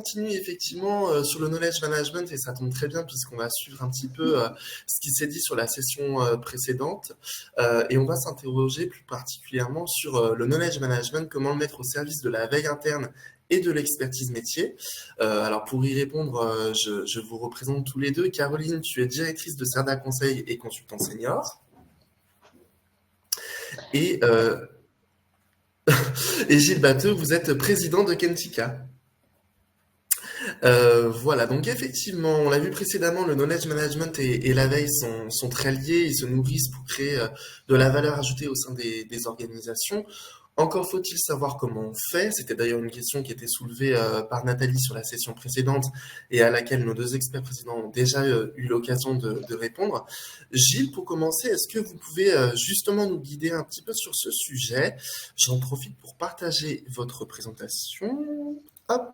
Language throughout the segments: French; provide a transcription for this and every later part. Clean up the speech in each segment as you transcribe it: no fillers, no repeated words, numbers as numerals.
continue effectivement sur le knowledge management et ça tombe très bien puisqu'on va suivre un petit peu ce qui s'est dit sur la session précédente et on va s'interroger plus particulièrement sur le knowledge management, comment le mettre au service de la veille interne et de l'expertise métier. Alors pour y répondre, je vous représente tous les deux. Caroline, tu es directrice de Cerda Conseil et consultant senior. Et Gilles Batteux, vous êtes président de Kentika. Voilà, donc effectivement, on l'a vu précédemment, le knowledge management et la veille sont très liés, ils se nourrissent pour créer de la valeur ajoutée au sein des organisations. Encore faut-il savoir comment on fait. C'était d'ailleurs une question qui était soulevée par Nathalie sur la session précédente et à laquelle nos deux experts précédents ont déjà eu l'occasion de répondre. Gilles, pour commencer, est-ce que vous pouvez justement nous guider un petit peu sur ce sujet? J'en profite pour partager votre présentation, hop,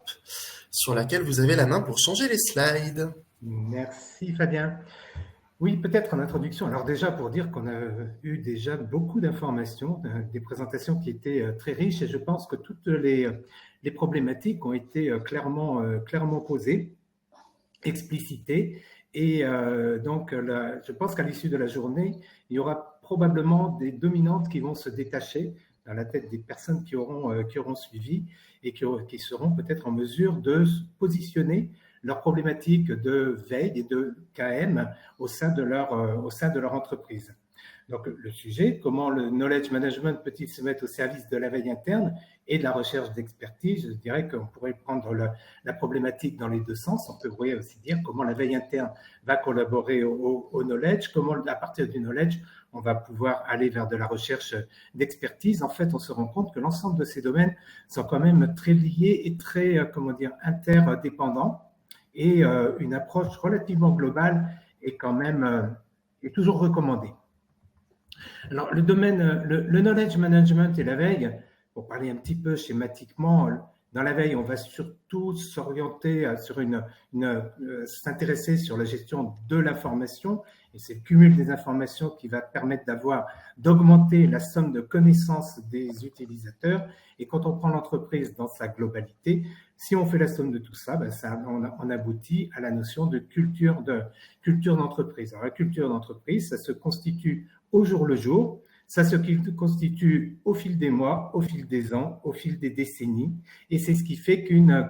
sur laquelle vous avez la main pour changer les slides. Merci Fabien. Oui, peut-être en introduction. Alors déjà pour dire qu'on a eu déjà beaucoup d'informations, des présentations qui étaient très riches et je pense que toutes les problématiques ont été clairement posées, explicitées et donc je pense qu'à l'issue de la journée, il y aura probablement des dominantes qui vont se détacher dans la tête des personnes qui auront suivi et qui seront peut-être en mesure de se positionner leurs problématiques de veille et de KM au sein de leur entreprise. Donc, le sujet, comment le knowledge management peut-il se mettre au service de la veille interne et de la recherche d'expertise? Je dirais qu'on pourrait prendre la problématique dans les deux sens. On pourrait aussi dire comment la veille interne va collaborer au knowledge, comment à partir du knowledge, on va pouvoir aller vers de la recherche d'expertise. En fait, on se rend compte que l'ensemble de ces domaines sont quand même très liés et très, interdépendants. Et une approche relativement globale est quand même est toujours recommandée. Alors, le knowledge management et la veille, pour parler un petit peu schématiquement, dans la veille, on va surtout s'orienter sur s'intéresser sur la gestion de l'information, et c'est le cumul des informations qui va permettre d'augmenter la somme de connaissances des utilisateurs. Et quand on prend l'entreprise dans sa globalité, si on fait la somme de tout ça, on aboutit à la notion de culture d'entreprise. Alors, la culture d'entreprise, ça se constitue au jour le jour, ça se constitue au fil des mois, au fil des ans, au fil des décennies, et c'est ce qui fait qu'une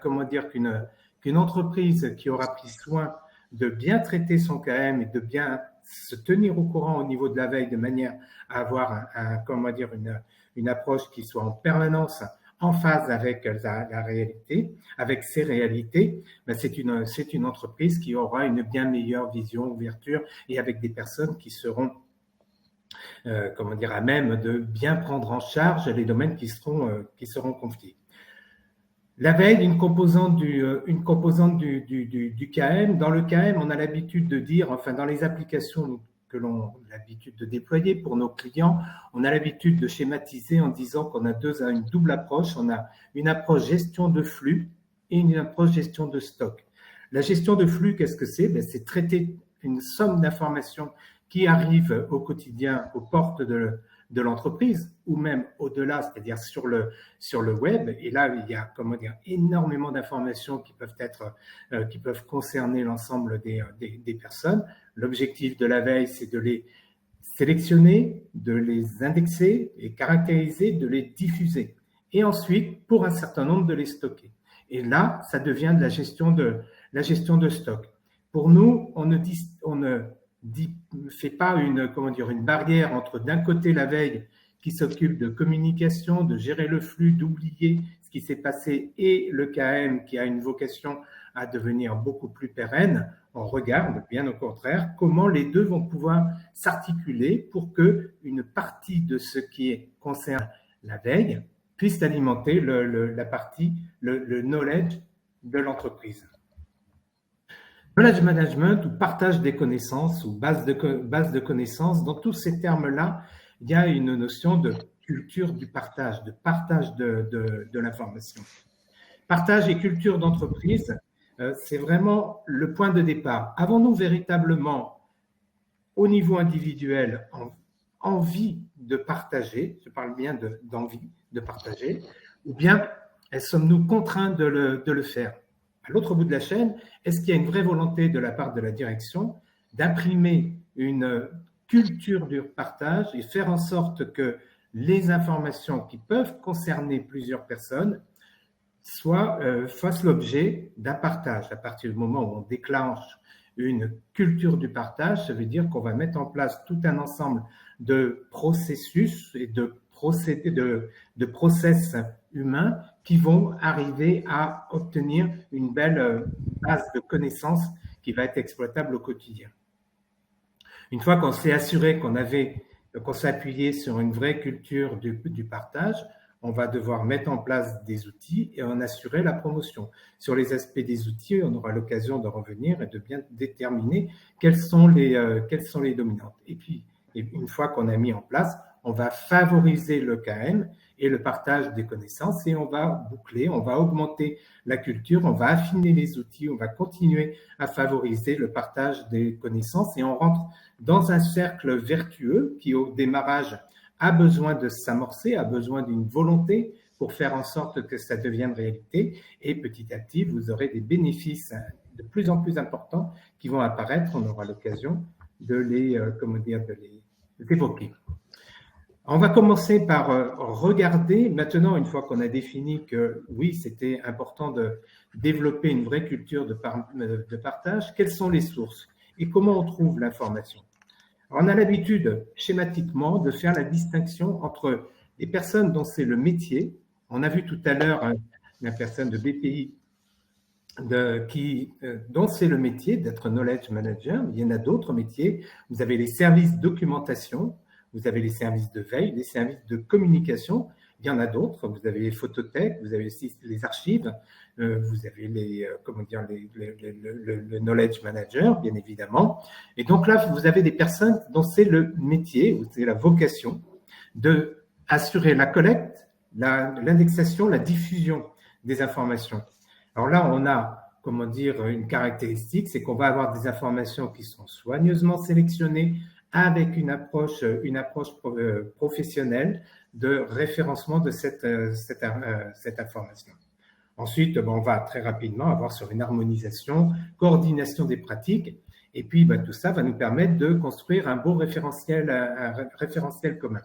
entreprise qui aura pris soin de bien traiter son KM et de bien se tenir au courant au niveau de la veille de manière à avoir une approche qui soit en permanence en phase avec la réalité, avec ses réalités, c'est une entreprise qui aura une bien meilleure vision, ouverture et avec des personnes qui seront à même de bien prendre en charge les domaines qui seront confiés. La veille, une composante du KM. Dans le KM, on a l'habitude de dire, enfin dans les applications que l'on a l'habitude de déployer pour nos clients, on a l'habitude de schématiser en disant qu'on a une double approche. On a une approche gestion de flux et une approche gestion de stock. La gestion de flux, qu'est-ce que c'est? C'est traiter une somme d'informations qui arrivent au quotidien aux portes de l'entreprise ou même au-delà, c'est-à-dire sur le web. Et là, il y a énormément d'informations qui peuvent concerner l'ensemble des personnes. L'objectif de la veille, c'est de les sélectionner, de les indexer et caractériser, de les diffuser. Et ensuite, pour un certain nombre, de les stocker. Et là, ça devient de la gestion de stock. Pour nous, on ne fait pas une barrière entre d'un côté la veille qui s'occupe de communication, de gérer le flux, d'oublier ce qui s'est passé, et le KM qui a une vocation à devenir beaucoup plus pérenne. On regarde, bien au contraire, comment les deux vont pouvoir s'articuler pour que une partie de ce qui concerne la veille puisse alimenter la partie, le knowledge de l'entreprise. Knowledge management ou partage des connaissances ou base de connaissances, dans tous ces termes-là, il y a une notion de culture du partage, de partage de l'information. Partage et culture d'entreprise, c'est vraiment le point de départ. Avons-nous véritablement, au niveau individuel, envie de partager, je parle bien d'envie de partager, ou bien sommes-nous contraints de le faire? à l'autre bout de la chaîne, est-ce qu'il y a une vraie volonté de la part de la direction d'imprimer une culture du partage et faire en sorte que les informations qui peuvent concerner plusieurs personnes fassent l'objet d'un partage. À partir du moment où on déclenche une culture du partage, ça veut dire qu'on va mettre en place tout un ensemble de processus et de process humains qui vont arriver à obtenir une belle base de connaissances qui va être exploitable au quotidien. Une fois qu'on s'est assuré qu'on s'est appuyé sur une vraie culture du partage, on va devoir mettre en place des outils et en assurer la promotion. Sur les aspects des outils, on aura l'occasion de revenir et de bien déterminer quelles sont les dominantes. Et puis, une fois qu'on a mis en place, on va favoriser le KM et le partage des connaissances et on va boucler, on va augmenter la culture, on va affiner les outils, on va continuer à favoriser le partage des connaissances et on rentre dans un cercle vertueux qui, au démarrage, a besoin de s'amorcer, a besoin d'une volonté pour faire en sorte que ça devienne réalité et petit à petit, vous aurez des bénéfices de plus en plus importants qui vont apparaître, on aura l'occasion de les évoquer. On va commencer par regarder, maintenant, une fois qu'on a défini que oui, c'était important de développer une vraie culture de partage, quelles sont les sources et comment on trouve l'information. On a l'habitude, schématiquement, de faire la distinction entre les personnes dont c'est le métier. On a vu tout à l'heure la personne de BPI dont c'est le métier d'être knowledge manager. Il y en a d'autres métiers. Vous avez les services documentation, vous avez les services de veille, les services de communication. Il y en a d'autres. Vous avez les photothèques, vous avez aussi les archives, vous avez le knowledge manager, bien évidemment. Et donc là, vous avez des personnes dont c'est le métier, ou c'est la vocation de assurer la collecte, l'indexation, la diffusion des informations. Alors là, on a, une caractéristique, c'est qu'on va avoir des informations qui sont soigneusement sélectionnées avec une approche professionnelle de référencement de cette information. Ensuite, on va très rapidement avoir sur une harmonisation, coordination des pratiques, et puis tout ça va nous permettre de construire un beau référentiel commun.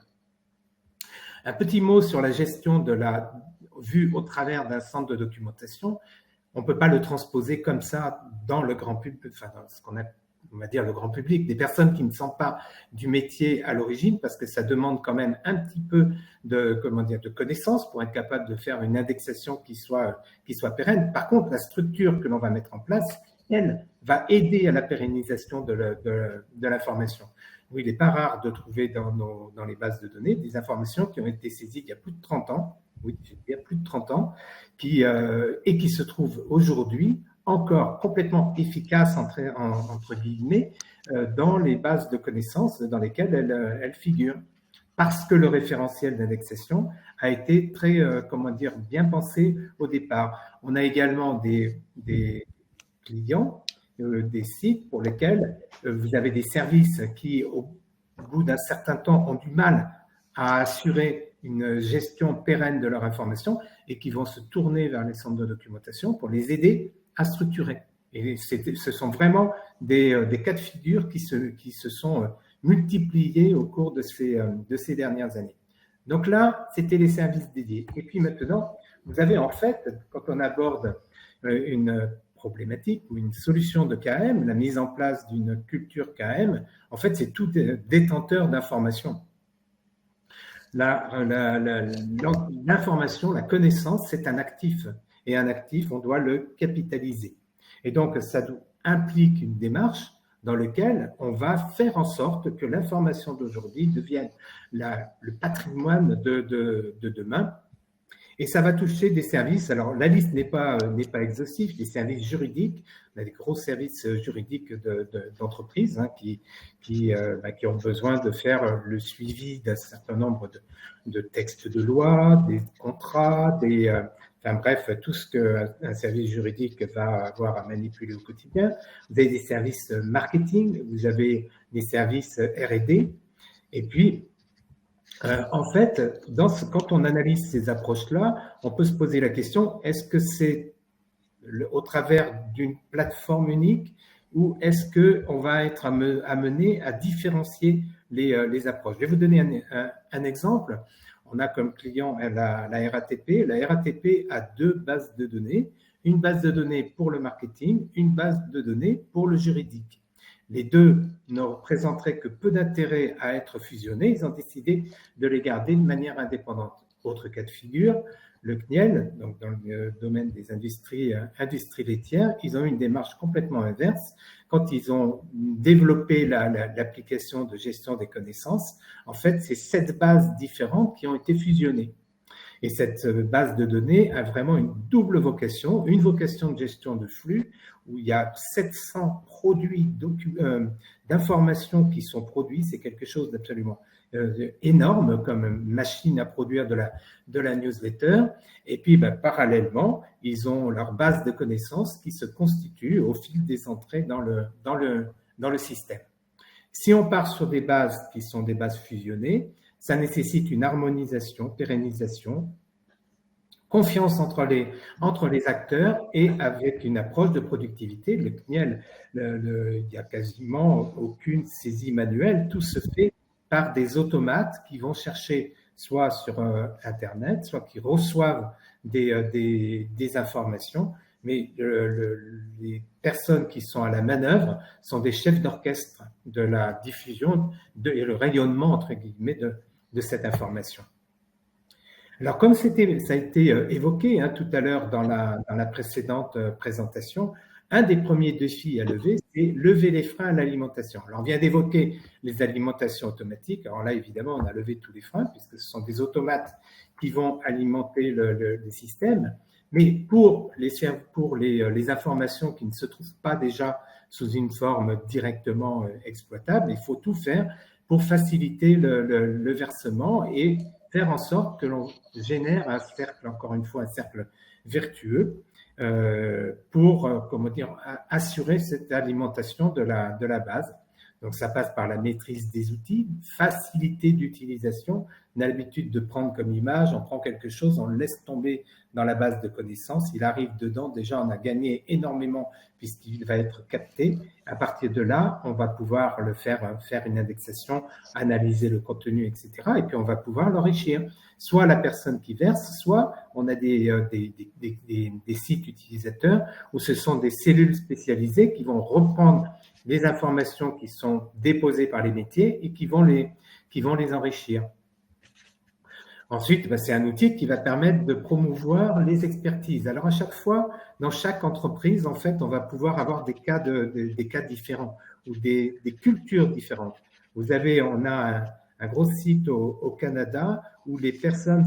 Un petit mot sur la gestion de la vue au travers d'un centre de documentation. On ne peut pas le transposer comme ça dans le grand public, enfin dans ce qu'on a, on va dire, le grand public, des personnes qui ne sont pas du métier à l'origine, parce que ça demande quand même un petit peu de connaissances pour être capable de faire une indexation qui soit pérenne. Par contre, la structure que l'on va mettre en place, elle, va aider à la pérennisation de l'information. Oui, il n'est pas rare de trouver dans les bases de données des informations qui ont été saisies il y a plus de 30 ans, et qui se trouvent aujourd'hui encore complètement efficaces, entre guillemets, dans les bases de connaissances dans lesquelles elles figurent. Parce que le référentiel d'indexation a été très, bien pensé au départ. On a également des clients, des sites pour lesquels vous avez des services qui, au bout d'un certain temps, ont du mal à assurer une gestion pérenne de leur information et qui vont se tourner vers les centres de documentation pour les aider à structurer. Et ce sont vraiment des cas de figure qui se sont multipliés au cours de ces dernières années. Donc là, c'était les services dédiés. Et puis maintenant, vous avez en fait, quand on aborde une problématique ou une solution de KM, la mise en place d'une culture KM, en fait, c'est tout détenteur d'informations. L'information, la connaissance, c'est un actif. Et un actif, on doit le capitaliser. Et donc, ça implique une démarche dans laquelle on va faire en sorte que l'information d'aujourd'hui devienne le patrimoine de demain. Et ça va toucher des services. Alors, la liste n'est pas exhaustive. Les services juridiques, on a des gros services juridiques d'entreprises qui ont besoin de faire le suivi d'un certain nombre de textes de loi, des contrats, bref, tout ce qu'un service juridique va avoir à manipuler au quotidien. Vous avez des services marketing, vous avez des services R&D, et puis, en fait, quand on analyse ces approches-là, on peut se poser la question, est-ce que c'est au travers d'une plateforme unique, ou est-ce qu'on va être amené à différencier les approches? Je vais vous donner un exemple. On a comme client la RATP. La RATP a deux bases de données, une base de données pour le marketing, une base de données pour le juridique. Les deux ne représenteraient que peu d'intérêt à être fusionnés. Ils ont décidé de les garder de manière indépendante. Autre cas de figure, le CNIEL, donc dans le domaine des industries laitières, ils ont eu une démarche complètement inverse. Quand ils ont développé l'application de gestion des connaissances, en fait, c'est 7 bases différentes qui ont été fusionnées. Et cette base de données a vraiment une double vocation, une vocation de gestion de flux, où il y a 700 produits d'informations qui sont produits. C'est quelque chose d'absolument énorme comme machine à produire de la newsletter. Et puis, parallèlement, ils ont leur base de connaissances qui se constitue au fil des entrées dans le système. Si on part sur des bases qui sont des bases fusionnées, ça nécessite une harmonisation, pérennisation, confiance entre les acteurs et avec une approche de productivité. Le CNIEL, il n'y a quasiment aucune saisie manuelle, tout se fait par des automates qui vont chercher soit sur Internet, soit qui reçoivent des informations, mais les personnes qui sont à la manœuvre sont des chefs d'orchestre de la diffusion et le rayonnement, entre guillemets, de cette information. Alors, comme ça a été évoqué tout à l'heure dans la précédente présentation, un des premiers défis à lever, c'est lever les freins à l'alimentation. Alors, on vient d'évoquer les alimentations automatiques. Alors là, évidemment, on a levé tous les freins puisque ce sont des automates qui vont alimenter le système. Mais pour les informations qui ne se trouvent pas déjà sous une forme directement exploitable, il faut tout faire pour faciliter le versement et faire en sorte que l'on génère un cercle, encore une fois, un cercle vertueux pour, assurer cette alimentation de la base. Donc, ça passe par la maîtrise des outils, facilité d'utilisation. On a l'habitude de prendre comme image, on prend quelque chose, on le laisse tomber dans la base de connaissances. Il arrive dedans, déjà, on a gagné énormément puisqu'il va être capté. À partir de là, on va pouvoir le faire une indexation, analyser le contenu, etc. Et puis, on va pouvoir l'enrichir. Soit la personne qui verse, soit on a des sites utilisateurs où ce sont des cellules spécialisées qui vont reprendre les informations qui sont déposées par les métiers et qui vont les enrichir. Ensuite, c'est un outil qui va permettre de promouvoir les expertises. Alors, à chaque fois, dans chaque entreprise, en fait, on va pouvoir avoir des cas différents ou des cultures différentes. On a un gros site au Canada où les personnes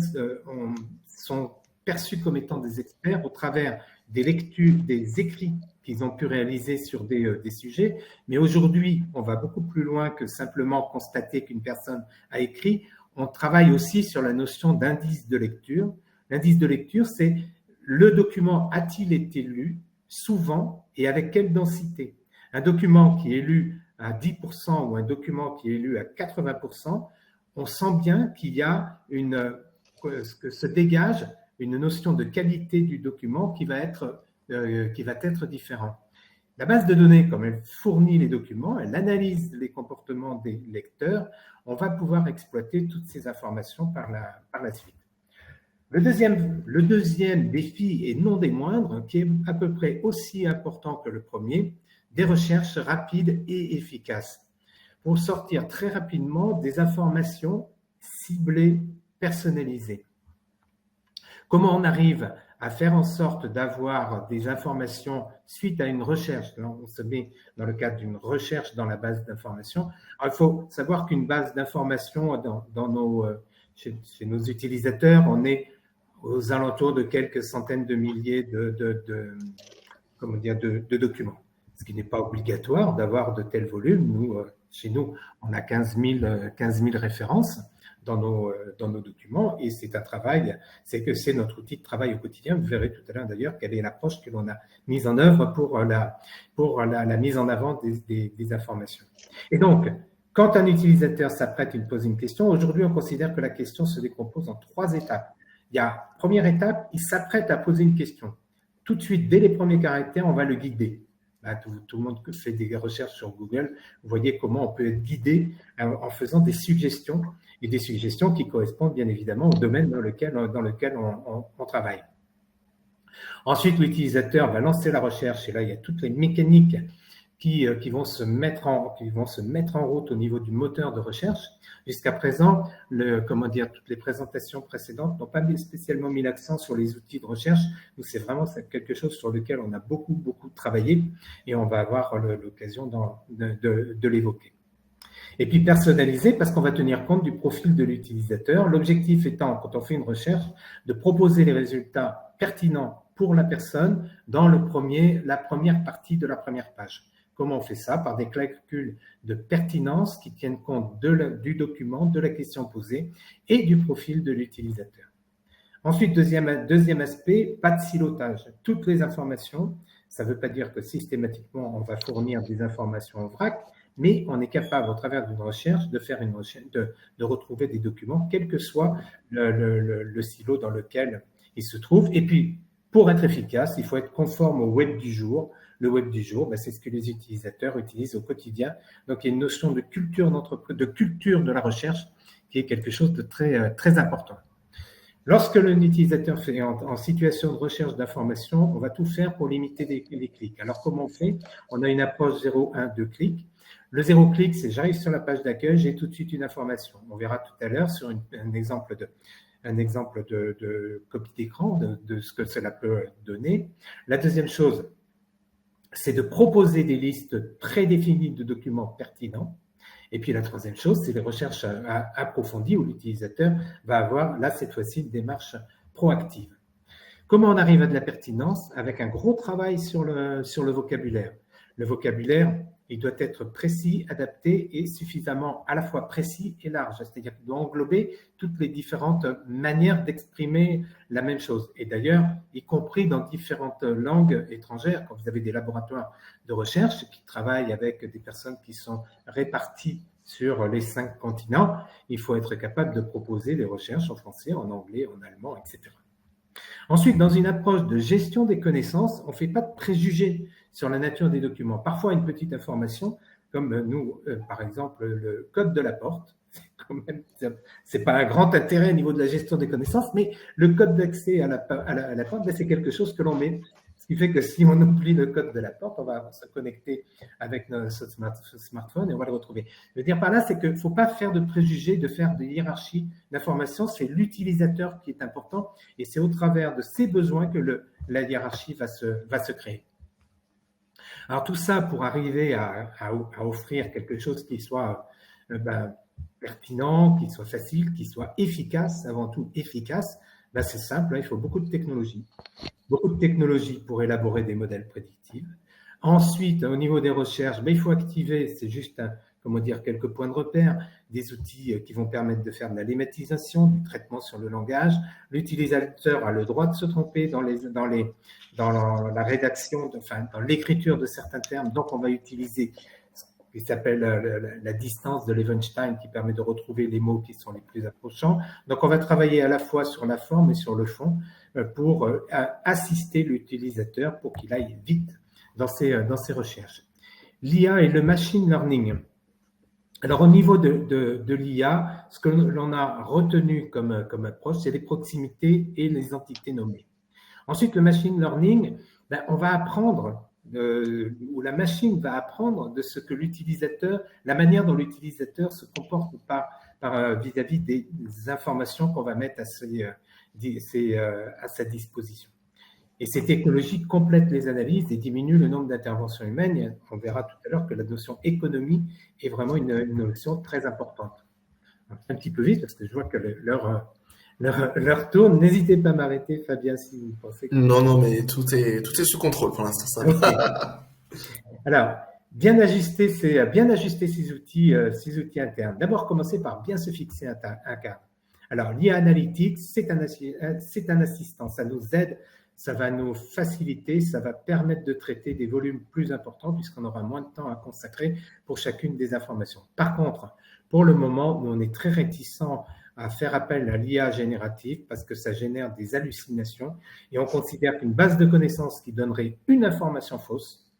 sont perçues comme étant des experts au travers des lectures, des écrits qu'ils ont pu réaliser sur des sujets. Mais aujourd'hui, on va beaucoup plus loin que simplement constater qu'une personne a écrit. On travaille aussi sur la notion d'indice de lecture. L'indice de lecture, c'est le document a-t-il été lu souvent et avec quelle densité? Un document qui est lu à 10% ou un document qui est lu à 80%, on sent bien qu'il y a que se dégage une notion de qualité du document qui va être différente. La base de données, comme elle fournit les documents, elle analyse les comportements des lecteurs, on va pouvoir exploiter toutes ces informations par la suite. Le deuxième défi, et non des moindres, qui est à peu près aussi important que le premier, des recherches rapides et efficaces pour sortir très rapidement des informations ciblées, personnalisées. Comment on arrive à faire en sorte d'avoir des informations suite à une recherche? Là, on se met dans le cadre d'une recherche dans la base d'informations. Il faut savoir qu'une base d'informations chez nos utilisateurs, on est aux alentours de quelques centaines de milliers de documents. Ce qui n'est pas obligatoire d'avoir de tels volumes. Chez nous, on a 15 000 références dans nos documents et c'est un travail, c'est notre outil de travail au quotidien. Vous verrez tout à l'heure d'ailleurs quelle est l'approche que l'on a mise en œuvre pour la mise en avant des informations. Et donc, quand un utilisateur s'apprête, il pose une question. Aujourd'hui, on considère que la question se décompose en 3 étapes. Première étape, il s'apprête à poser une question. tout de suite, dès les premiers caractères, on va le guider. Tout le monde fait des recherches sur Google. Vous voyez comment on peut être guidé en faisant des suggestions, et des suggestions qui correspondent bien évidemment au domaine dans lequel on travaille. Ensuite, l'utilisateur va lancer la recherche, et là, il y a toutes les mécaniques qui vont se mettre en route au niveau du moteur de recherche. Jusqu'à présent, toutes les présentations précédentes n'ont pas spécialement mis l'accent sur les outils de recherche. Nous, c'est vraiment quelque chose sur lequel on a beaucoup travaillé, et on va avoir l'occasion de l'évoquer. Et puis personnaliser, parce qu'on va tenir compte du profil de l'utilisateur. L'objectif étant, quand on fait une recherche, de proposer les résultats pertinents pour la personne dans la première partie de la première page. Comment on fait ça? Par des calculs de pertinence qui tiennent compte du document, de la question posée et du profil de l'utilisateur. Ensuite, deuxième aspect, pas de silotage. Toutes les informations, ça ne veut pas dire que systématiquement on va fournir des informations en vrac, mais on est capable, au travers d'une recherche, de retrouver des documents, quel que soit le silo dans lequel ils se trouvent. Et puis, pour être efficace, il faut être conforme au web du jour. Le web du jour, c'est ce que les utilisateurs utilisent au quotidien. Donc, il y a une notion de culture de culture de la recherche qui est quelque chose de très important. Lorsque l'utilisateur est en situation de recherche d'information, on va tout faire pour limiter les clics. Alors, comment on fait? On a une approche 0, 1, 2 clics. Le 0 clic, c'est j'arrive sur la page d'accueil, j'ai tout de suite une information. On verra tout à l'heure sur un exemple de copie d'écran de ce que cela peut donner. La deuxième chose, c'est de proposer des listes prédéfinies de documents pertinents. Et puis la troisième chose, c'est les recherches approfondies où l'utilisateur va avoir, là, cette fois-ci, une démarche proactive. Comment on arrive à de la pertinence? Avec un gros travail sur le vocabulaire. Le vocabulaire, il doit être précis, adapté et suffisamment à la fois précis et large. C'est-à-dire qu'il doit englober toutes les différentes manières d'exprimer la même chose. Et d'ailleurs, y compris dans différentes langues étrangères, quand vous avez des laboratoires de recherche qui travaillent avec des personnes qui sont réparties sur les 5 continents, il faut être capable de proposer les recherches en français, en anglais, en allemand, etc. Ensuite, dans une approche de gestion des connaissances, on ne fait pas de préjugés sur la nature des documents. Parfois, une petite information, comme nous, par exemple, le code de la porte, c'est pas un grand intérêt au niveau de la gestion des connaissances, mais le code d'accès à la porte, c'est quelque chose que l'on met. Ce qui fait que si on oublie le code de la porte, on va se connecter avec notre smartphone et on va le retrouver. Je veux dire par là, c'est qu'il ne faut pas faire de préjugés, de faire de hiérarchie d'informations. C'est l'utilisateur qui est important et c'est au travers de ses besoins que la hiérarchie va se créer. Alors tout ça pour arriver à offrir quelque chose qui soit pertinent, qui soit facile, qui soit efficace, avant tout efficace, c'est simple, il faut beaucoup de technologie. Beaucoup de technologies pour élaborer des modèles prédictifs. Ensuite, au niveau des recherches, il faut activer, c'est juste quelques points de repère, des outils qui vont permettre de faire de la lématisation, du traitement sur le langage. L'utilisateur a le droit de se tromper dans la rédaction, dans l'écriture de certains termes. Donc, on va utiliser ce qui s'appelle la distance de Levenshtein qui permet de retrouver les mots qui sont les plus approchants. Donc, on va travailler à la fois sur la forme et sur le fond pour assister l'utilisateur pour qu'il aille vite dans ses recherches. L'IA et le machine learning. Alors, au niveau de l'IA, ce que l'on a retenu comme approche, c'est les proximités et les entités nommées. Ensuite, le machine learning, on va apprendre, ou la machine va apprendre de ce que l'utilisateur, la manière dont l'utilisateur se comporte vis-à-vis des informations qu'on va mettre à sa disposition. Et ces technologies complètent les analyses et diminuent le nombre d'interventions humaines. Et on verra tout à l'heure que la notion économie est vraiment une notion très importante. Un petit peu vite parce que je vois que l'heure tourne. N'hésitez pas à m'arrêter, Fabien, si vous pensez que… Non, mais tout est sous contrôle pour l'instant. Ça va. Okay. Alors, bien ajuster ces outils internes. D'abord, commencer par bien se fixer un cadre. Alors, l'IA Analytics, c'est un assistant. Ça nous aide. Ça va nous faciliter, ça va permettre de traiter des volumes plus importants puisqu'on aura moins de temps à consacrer pour chacune des informations. Par contre, pour le moment, nous, on est très réticents à faire appel à l'IA générative parce que ça génère des hallucinations et on considère qu'une base de connaissances qui donnerait une information fausse,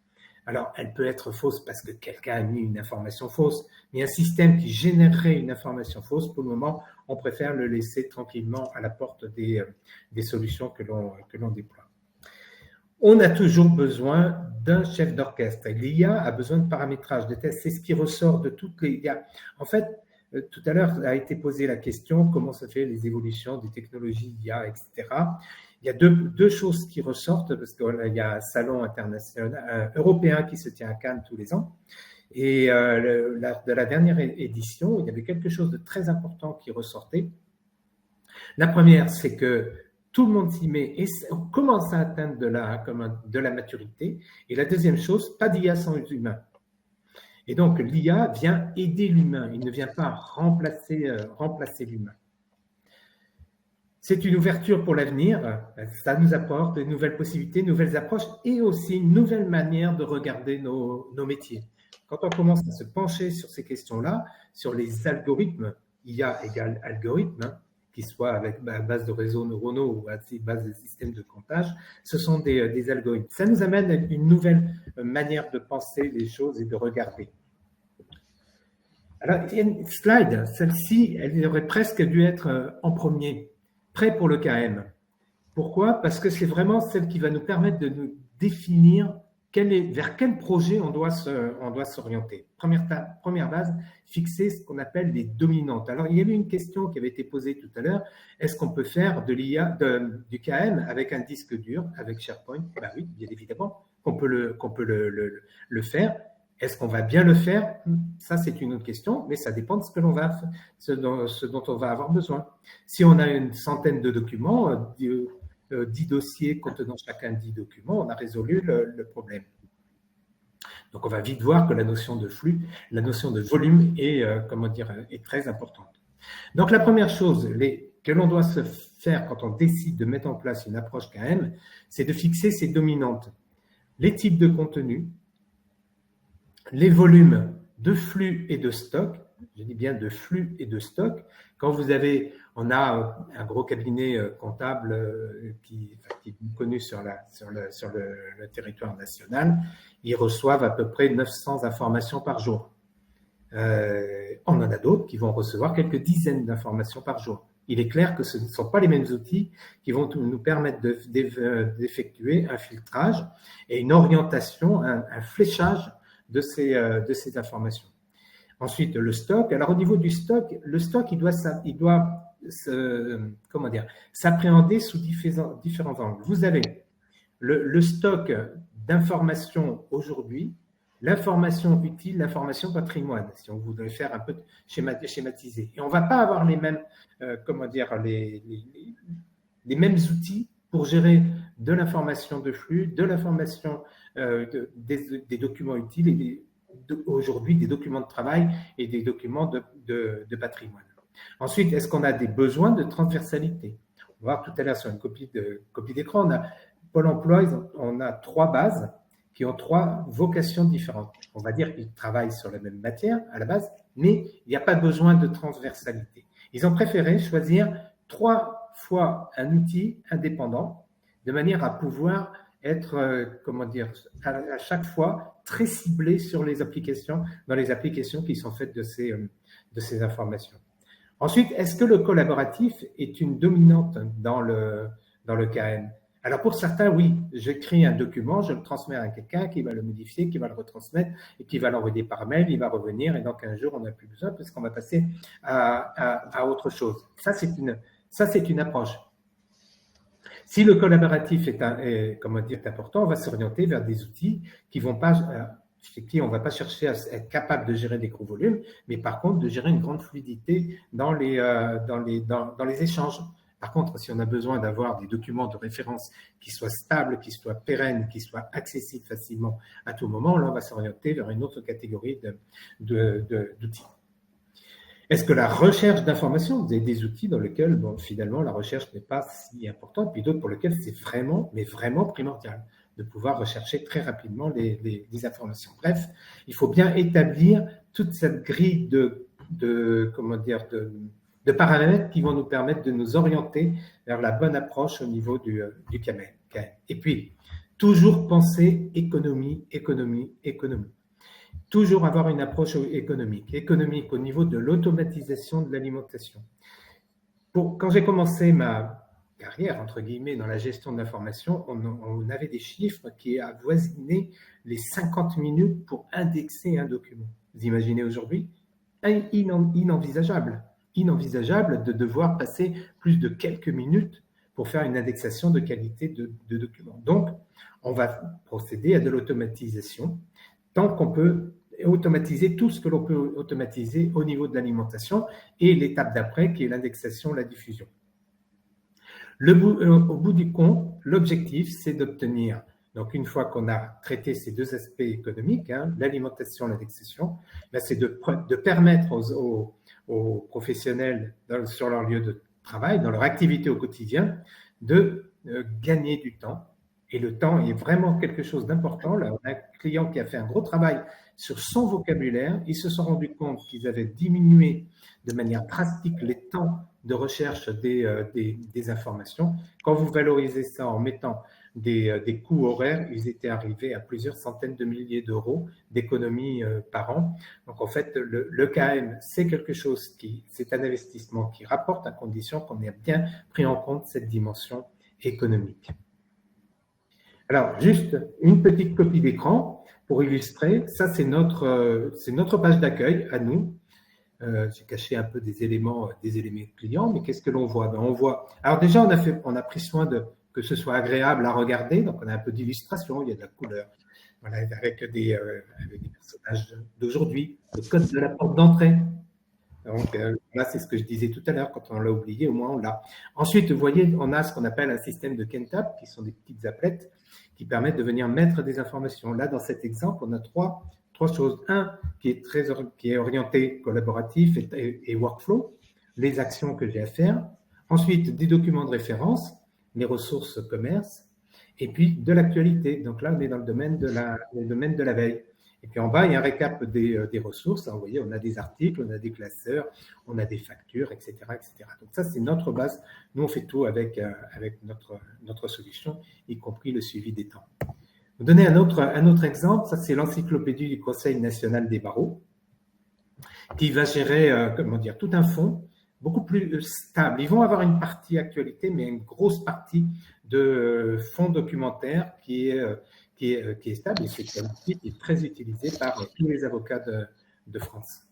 alors elle peut être fausse parce que quelqu'un a mis une information fausse, mais un système qui générerait une information fausse, pour le moment, on préfère le laisser tranquillement à la porte des solutions que l'on déploie. On a toujours besoin d'un chef d'orchestre. L'IA a besoin de paramétrage, de tests. C'est ce qui ressort de toutes les IA. En fait, tout à l'heure a été posée la question comment ça fait les évolutions des technologies IA, etc. Il y a deux choses qui ressortent parce qu'il y a un salon international européen qui se tient à Cannes tous les ans. Et de la dernière édition, il y avait quelque chose de très important qui ressortait. La première, c'est que tout le monde s'y met et on commence à atteindre de la maturité. Et la deuxième chose, pas d'IA sans humain. Et donc, l'IA vient aider l'humain, il ne vient pas remplacer l'humain. C'est une ouverture pour l'avenir, ça nous apporte de nouvelles possibilités, de nouvelles approches et aussi une nouvelle manière de regarder nos métiers. Quand on commence à se pencher sur ces questions-là, sur les algorithmes, IA égale algorithme, qu'ils soient avec base de réseaux neuronaux ou à base de systèmes de comptage, ce sont des algorithmes. Ça nous amène à une nouvelle manière de penser les choses et de regarder. Alors, il y a une slide, celle-ci, elle aurait presque dû être en premier, prêt pour le KM. Pourquoi? Parce que c'est vraiment celle qui va nous permettre de nous définir vers quel projet on doit s'orienter. Première base, fixer ce qu'on appelle les dominantes. Alors, il y avait une question qui avait été posée tout à l'heure. Est-ce qu'on peut faire de l'IA, du KM avec un disque dur, avec SharePoint? Ben oui, bien évidemment qu'on peut le faire. Est-ce qu'on va bien le faire? Ça, c'est une autre question, mais ça dépend de ce dont on va avoir besoin. Si on a une centaine de documents, 10 dossiers contenant chacun 10 documents, on a résolu le problème. Donc, on va vite voir que la notion de flux, la notion de volume est très importante. Donc, la première chose que l'on doit se faire quand on décide de mettre en place une approche KM, c'est de fixer ses dominantes. Les types de contenu, les volumes de flux et de stock, je dis bien de flux et de stock. Quand on a un gros cabinet comptable qui est connu sur le territoire national, ils reçoivent à peu près 900 informations par jour. On en a d'autres qui vont recevoir quelques dizaines d'informations par jour. Il est clair que ce ne sont pas les mêmes outils qui vont nous permettre d'effectuer un filtrage et une orientation, un fléchage de ces informations. Ensuite, le stock. Alors, au niveau du stock, le stock, il doit s'appréhender sous différents angles. Vous avez le stock d'informations aujourd'hui, l'information utile, l'information patrimoine, si on voudrait faire un peu schématiser. Et on ne va pas avoir les mêmes, les mêmes outils pour gérer de l'information de flux, de l'information des documents utiles et aujourd'hui des documents de travail et des documents de patrimoine. Ensuite, est-ce qu'on a des besoins de transversalité? On va voir tout à l'heure sur une copie d'écran, on a Pôle emploi, on a 3 bases qui ont 3 vocations différentes. On va dire qu'ils travaillent sur la même matière à la base, mais il n'y a pas besoin de transversalité. Ils ont préféré choisir 3 fois un outil indépendant de manière à pouvoir être, à chaque fois très ciblé sur les applications, dans les applications qui sont faites de ces informations. Ensuite, est-ce que le collaboratif est une dominante dans le KM? Alors pour certains, oui, j'écris un document, je le transmets à quelqu'un qui va le modifier, qui va le retransmettre et qui va l'envoyer par mail, il va revenir et dans 15 jours, on n'a plus besoin parce qu'on va passer à autre chose. Ça, c'est une approche. Si le collaboratif est important, on va s'orienter vers des outils qui on ne va pas chercher à être capable de gérer des gros volumes, mais par contre de gérer une grande fluidité dans les échanges. Par contre, si on a besoin d'avoir des documents de référence qui soient stables, qui soient pérennes, qui soient accessibles facilement à tout moment, là, on va s'orienter vers une autre catégorie d'outils. Est-ce que la recherche d'informations, vous avez des outils dans lesquels, finalement, la recherche n'est pas si importante, puis d'autres pour lesquels c'est vraiment, mais vraiment primordial de pouvoir rechercher très rapidement les informations. Bref, il faut bien établir toute cette grille de paramètres qui vont nous permettre de nous orienter vers la bonne approche au niveau du KM. Et puis, toujours penser économie, économie, économie. Toujours avoir une approche économique. Économique au niveau de l'automatisation de l'alimentation. Quand j'ai commencé ma carrière, entre guillemets, dans la gestion de l'information, on avait des chiffres qui avoisinaient les 50 minutes pour indexer un document. Vous imaginez aujourd'hui? Inenvisageable. Inenvisageable de devoir passer plus de quelques minutes pour faire une indexation de qualité de documents. Donc, on va procéder à de l'automatisation tant qu'on peut automatiser tout ce que l'on peut automatiser au niveau de l'alimentation et l'étape d'après qui est l'indexation, la diffusion. Au bout du compte, l'objectif, c'est d'obtenir, donc une fois qu'on a traité ces deux aspects économiques, l'alimentation, l'indexation, c'est de permettre aux professionnels sur leur lieu de travail, dans leur activité au quotidien, de gagner du temps. Et le temps est vraiment quelque chose d'important. Là, on a un client qui a fait un gros travail sur son vocabulaire. Ils se sont rendus compte qu'ils avaient diminué de manière drastique les temps de recherche des informations. Quand vous valorisez ça en mettant des coûts horaires, ils étaient arrivés à plusieurs centaines de milliers d'euros d'économies par an. Donc en fait, le KM, c'est quelque chose c'est un investissement qui rapporte à condition qu'on ait bien pris en compte cette dimension économique. Alors, juste une petite copie d'écran pour illustrer. Ça, c'est notre page d'accueil à nous. J'ai caché un peu des éléments clients, mais qu'est-ce que l'on voit? On voit. Alors déjà, on a pris soin que ce soit agréable à regarder. Donc, on a un peu d'illustration, il y a de la couleur, voilà, avec des personnages d'aujourd'hui, le code de la porte d'entrée. Donc là, c'est ce que je disais tout à l'heure, quand on l'a oublié, au moins on l'a. Ensuite, vous voyez, on a ce qu'on appelle un système de Kentap, qui sont des petites applettes qui permettent de venir mettre des informations. Là, dans cet exemple, on a trois choses. Un, qui est orienté collaboratif et workflow, les actions que j'ai à faire. Ensuite, des documents de référence, les ressources commerce, et puis de l'actualité. Donc là, on est dans le domaine de la veille. Et puis en bas, il y a un récap des ressources. Vous voyez, on a des articles, on a des classeurs, on a des factures, etc. etc. Donc ça, c'est notre base. Nous, on fait tout avec notre solution, y compris le suivi des temps. Vous donner un autre exemple, ça c'est l'encyclopédie du Conseil national des barreaux, qui va gérer tout un fonds beaucoup plus stable. Ils vont avoir une partie actualité, mais une grosse partie de fonds documentaires qui est stable, et c'est un outil qui est très utilisé par tous les avocats de France.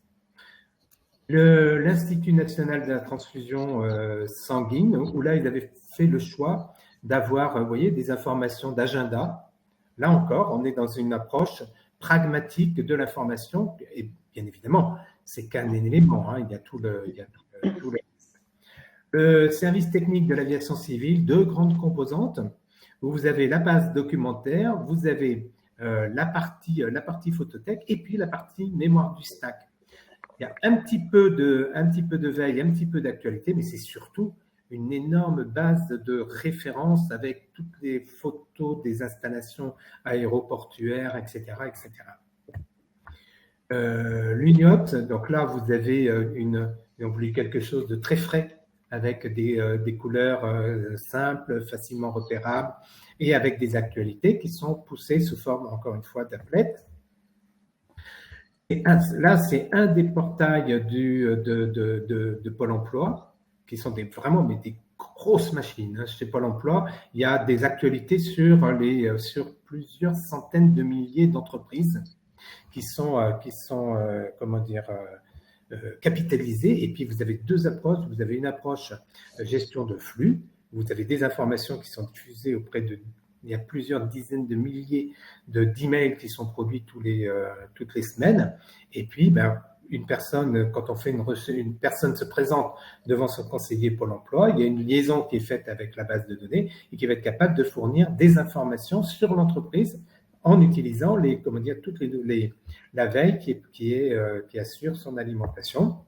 L'Institut national de la transfusion sanguine, où là, ils avaient fait le choix d'avoir, vous voyez, des informations d'agenda. Là encore, on est dans une approche pragmatique de l'information, et bien évidemment, c'est qu'un élément, il y a tout le Le service technique de l'aviation civile, deux grandes composantes. Vous avez la base documentaire, vous avez la partie photothèque et puis la partie mémoire du stack. Il y a un petit peu de veille, un petit peu d'actualité, mais c'est surtout une énorme base de référence avec toutes les photos des installations aéroportuaires, etc. etc. L'UNIOPS, donc là, vous avez ils ont voulu quelque chose de très frais, avec des couleurs simples, facilement repérables, et avec des actualités qui sont poussées sous forme, encore une fois, d'applettes. Et là, c'est un des portails de Pôle emploi, qui sont vraiment des grosses machines. Chez Pôle emploi, il y a des actualités sur plusieurs centaines de milliers d'entreprises qui sont capitalisées. Et puis, vous avez deux approches. Vous avez une approche gestion de flux. Vous avez des informations qui sont diffusées il y a plusieurs dizaines de milliers d'emails qui sont produits toutes les semaines. Et puis, une personne, quand une personne se présente devant son conseiller Pôle emploi, il y a une liaison qui est faite avec la base de données et qui va être capable de fournir des informations sur l'entreprise en utilisant la veille qui assure son alimentation.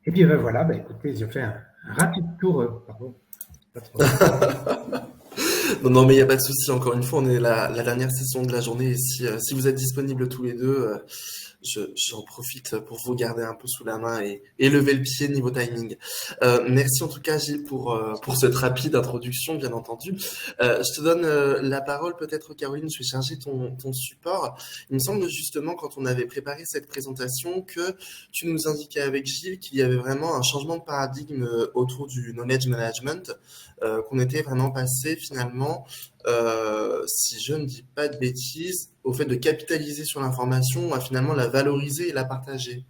Et puis voilà, écoutez, je fais un rapide tour. Pardon. Non, mais il n'y a pas de souci. Encore une fois, on est la dernière session de la journée. Et si vous êtes disponibles tous les deux, j'en profite pour vous garder un peu sous la main et lever le pied niveau timing. Merci en tout cas Gilles pour cette rapide introduction, bien entendu. Je te donne la parole peut-être Caroline, je vais charger ton support. Il me semble justement quand on avait préparé cette présentation que tu nous indiquais avec Gilles qu'il y avait vraiment un changement de paradigme autour du knowledge management, qu'on était vraiment passé finalement, si je ne dis pas de bêtises, au fait de capitaliser sur l'information, à finalement la valoriser et la partager.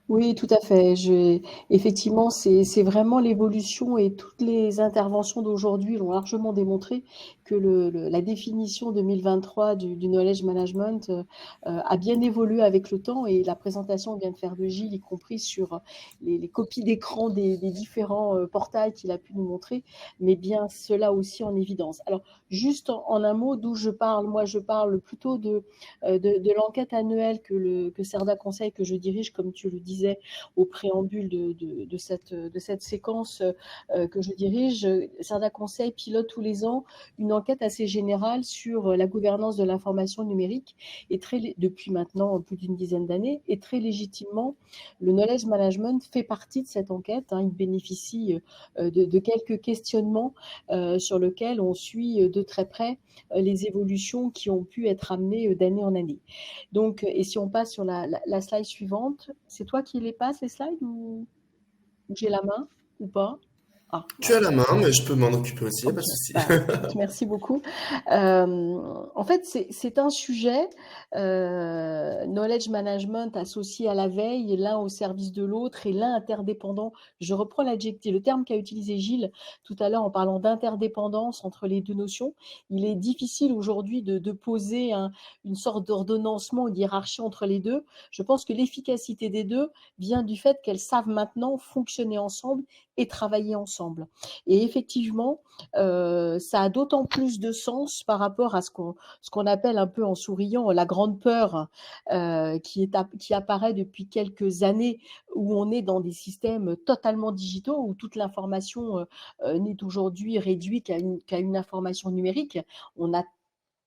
Oui, tout à fait. Effectivement, c'est vraiment l'évolution et toutes les interventions d'aujourd'hui l'ont largement démontré que la définition 2023 du knowledge management a bien évolué avec le temps et la présentation vient de faire de Gilles, y compris sur les copies d'écran des différents portails qu'il a pu nous montrer, mais bien cela aussi en évidence. Alors, juste en un mot, d'où je parle, moi je parle plutôt de l'enquête annuelle que CERDA Conseil, que je dirige, comme tu le disais, au préambule de cette séquence que je dirige. CERDA Conseil pilote tous les ans une enquête assez générale sur la gouvernance de l'information numérique et depuis maintenant plus d'une dizaine d'années, et très légitimement, le knowledge management fait partie de cette enquête. Il bénéficie de quelques questionnements sur lesquels on suit de très près les évolutions qui ont pu être amenées d'année en année. Donc, et si on passe sur la slide suivante, c'est toi qui les passes, les slides, ou j'ai la main ou pas? Ah, Tu as la main, mais je peux m'en occuper aussi, y a pas de OK, souci. écoute, merci beaucoup. En fait, c'est un sujet, knowledge management associé à la veille, l'un au service de l'autre et l'un interdépendant. Je reprends l'adjectif, le terme qu'a utilisé Gilles tout à l'heure en parlant d'interdépendance entre les deux notions. Il est difficile aujourd'hui de poser une sorte d'ordonnancement ou d'hiérarchie entre les deux. Je pense que l'efficacité des deux vient du fait qu'elles savent maintenant fonctionner ensemble et travailler ensemble. Et effectivement, ça a d'autant plus de sens par rapport à ce qu'on appelle un peu en souriant la grande peur qui apparaît depuis quelques années, où on est dans des systèmes totalement digitaux, où toute l'information n'est aujourd'hui réduite qu'à une information numérique. On a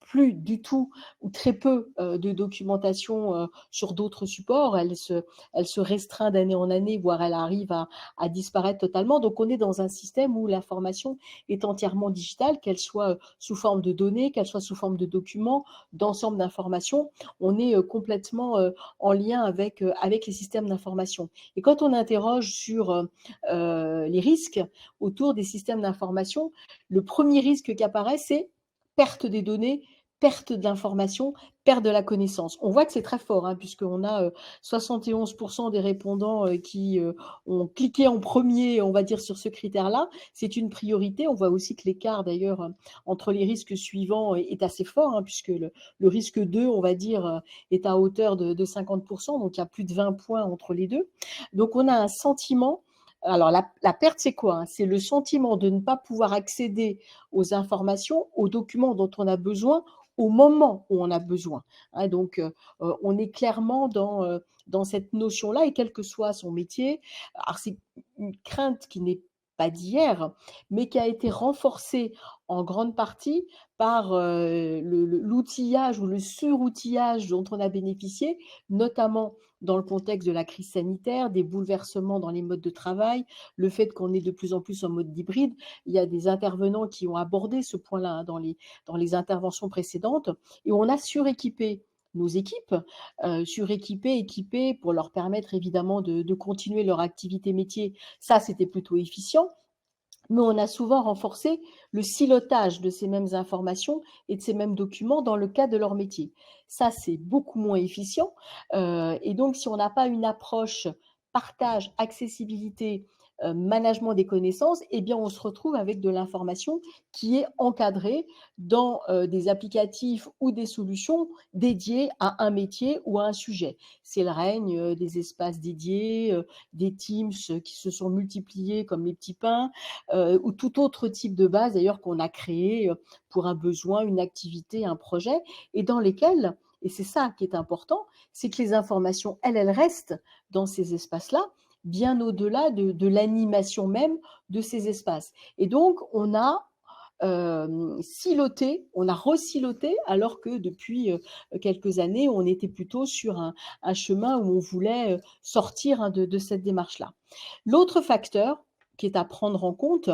plus du tout ou très peu de documentation sur d'autres supports. Elle se restreint d'année en année, voire elle arrive à disparaître totalement. Donc, on est dans un système où l'information est entièrement digitale, qu'elle soit sous forme de données, qu'elle soit sous forme de documents, d'ensemble d'informations. On est complètement en lien avec les systèmes d'information. Et quand on interroge sur les risques autour des systèmes d'information, le premier risque qui apparaît, c'est perte des données, perte de l'information, perte de la connaissance. On voit que c'est très fort, puisqu'on a 71% des répondants qui ont cliqué en premier, on va dire, sur ce critère-là. C'est une priorité. On voit aussi que l'écart, d'ailleurs, entre les risques suivants est assez fort, puisque le risque 2, on va dire, est à hauteur de 50%. Donc, il y a plus de 20 points entre les deux. Donc, on a un sentiment. Alors, la perte, c'est quoi? C'est le sentiment de ne pas pouvoir accéder aux informations, aux documents dont on a besoin au moment où on a besoin. Donc, on est clairement dans cette notion-là, et quel que soit son métier. Alors, c'est une crainte qui n'est pas d'hier, mais qui a été renforcée en grande partie par l'outillage ou le sur-outillage dont on a bénéficié, notamment dans le contexte de la crise sanitaire, des bouleversements dans les modes de travail, le fait qu'on est de plus en plus en mode hybride. Il y a des intervenants qui ont abordé ce point-là dans les interventions précédentes, et on a suréquipé nos équipes, équipées pour leur permettre évidemment de continuer leur activité métier. Ça, c'était plutôt efficient. Mais on a souvent renforcé le silotage de ces mêmes informations et de ces mêmes documents dans le cadre de leur métier. Ça, c'est beaucoup moins efficient. Et donc, si on n'a pas une approche partage, accessibilité, management des connaissances, eh bien, on se retrouve avec de l'information qui est encadrée dans des applicatifs ou des solutions dédiées à un métier ou à un sujet. C'est le règne des espaces dédiés, des Teams qui se sont multipliés comme les petits pains, ou tout autre type de base d'ailleurs qu'on a créé pour un besoin, une activité, un projet, et dans lesquels, et c'est ça qui est important, c'est que les informations, elles restent dans ces espaces-là, bien au-delà de l'animation même de ces espaces. Et donc, on a siloté, on a resiloté, alors que depuis quelques années, on était plutôt sur un chemin où on voulait sortir de cette démarche-là. L'autre facteur qui est à prendre en compte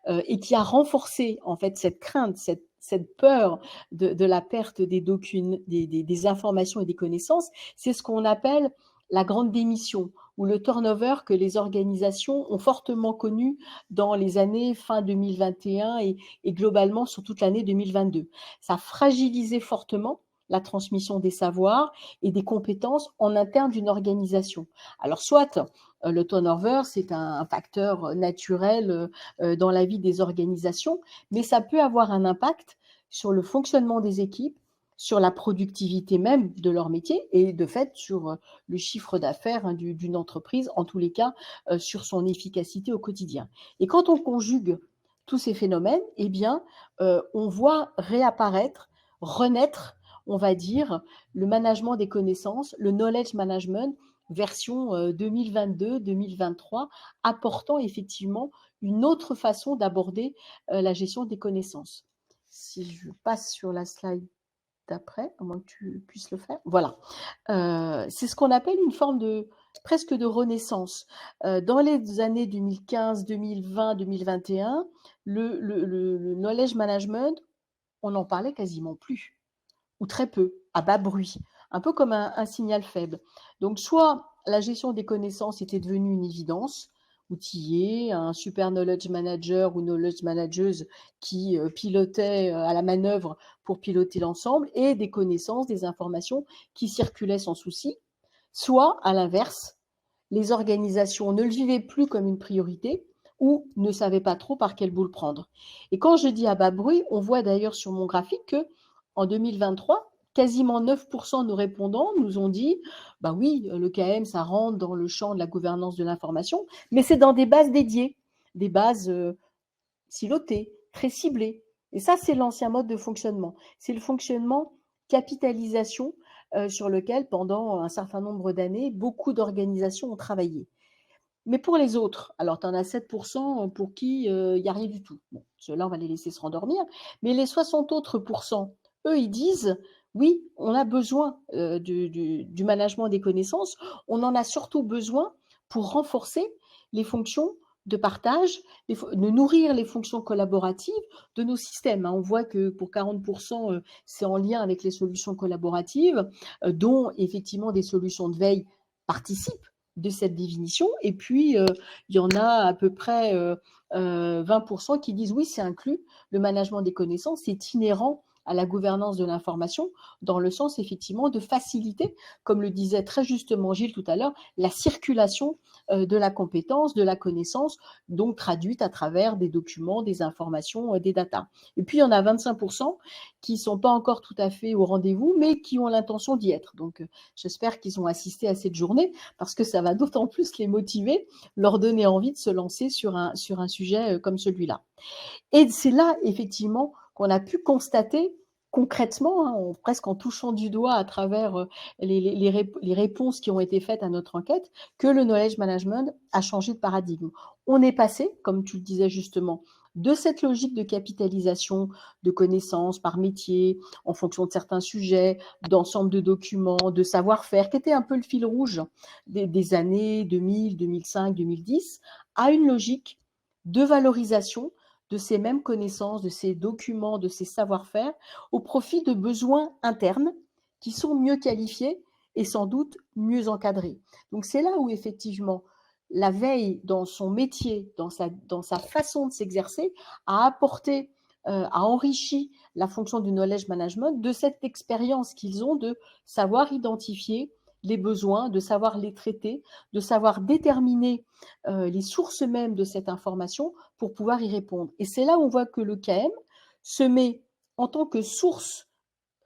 et qui a renforcé en fait cette crainte, cette peur de la perte des informations et des connaissances, c'est ce qu'on appelle la grande démission ou le turnover que les organisations ont fortement connu dans les années fin 2021 et globalement sur toute l'année 2022. Ça a fragilisé fortement la transmission des savoirs et des compétences en interne d'une organisation. Alors soit le turnover, c'est un facteur naturel dans la vie des organisations, mais ça peut avoir un impact sur le fonctionnement des équipes, sur la productivité même de leur métier et de fait sur le chiffre d'affaires d'une entreprise, en tous les cas sur son efficacité au quotidien. Et quand on conjugue tous ces phénomènes, eh bien, on voit réapparaître, renaître, on va dire, le management des connaissances, le knowledge management version 2022-2023, apportant effectivement une autre façon d'aborder la gestion des connaissances. Si je passe sur la slide d'après, à moins que tu puisses le faire. Voilà. C'est ce qu'on appelle une forme presque de renaissance. Dans les années 2015, 2020, 2021, le knowledge management, on n'en parlait quasiment plus, ou très peu, à bas bruit, un peu comme un signal faible. Donc, soit la gestion des connaissances était devenue une évidence, outillé, un super knowledge manager ou knowledge manageuse qui pilotait à la manœuvre pour piloter l'ensemble et des connaissances, des informations qui circulaient sans souci. Soit, à l'inverse, les organisations ne le vivaient plus comme une priorité ou ne savaient pas trop par quel bout le prendre. Et quand je dis à bas bruit, on voit d'ailleurs sur mon graphique que en 2023, quasiment 9% de nos répondants nous ont dit bah oui, le KM, ça rentre dans le champ de la gouvernance de l'information, mais c'est dans des bases dédiées, des bases silotées, très ciblées. Et ça, c'est l'ancien mode de fonctionnement. C'est le fonctionnement capitalisation sur lequel, pendant un certain nombre d'années, beaucoup d'organisations ont travaillé. Mais pour les autres, alors tu en as 7% pour qui il n'y a rien du tout. Bon, ceux-là, on va les laisser se rendormir. Mais les 60 autres pourcents, eux, ils disent oui, on a besoin du management des connaissances. On en a surtout besoin pour renforcer les fonctions de partage, de nourrir les fonctions collaboratives de nos systèmes. On voit que pour 40%, c'est en lien avec les solutions collaboratives, dont effectivement des solutions de veille participent de cette définition. Et puis, il y en a à peu près 20% qui disent oui, c'est inclus. Le management des connaissances, c'est inhérent à la gouvernance de l'information, dans le sens effectivement de faciliter, comme le disait très justement Gilles tout à l'heure, la circulation de la compétence, de la connaissance, donc traduite à travers des documents, des informations, des datas. Et puis il y en a 25% qui ne sont pas encore tout à fait au rendez-vous, mais qui ont l'intention d'y être. Donc j'espère qu'ils ont assisté à cette journée, parce que ça va d'autant plus les motiver, leur donner envie de se lancer sur un sujet comme celui-là. Et c'est là, effectivement, qu'on a pu constater concrètement, presque en touchant du doigt à travers les réponses qui ont été faites à notre enquête, que le knowledge management a changé de paradigme. On est passé, comme tu le disais justement, de cette logique de capitalisation de connaissances par métier, en fonction de certains sujets, d'ensemble de documents, de savoir-faire, qui était un peu le fil rouge des années 2000, 2005, 2010, à une logique de valorisation de ces mêmes connaissances, de ces documents, de ces savoir-faire, au profit de besoins internes qui sont mieux qualifiés et sans doute mieux encadrés. Donc c'est là où effectivement la veille dans son métier, dans sa façon de s'exercer, a apporté, a enrichi la fonction du knowledge management de cette expérience qu'ils ont de savoir identifier les besoins, de savoir les traiter, de savoir déterminer les sources mêmes de cette information pour pouvoir y répondre. Et c'est là où on voit que le KM se met en tant que source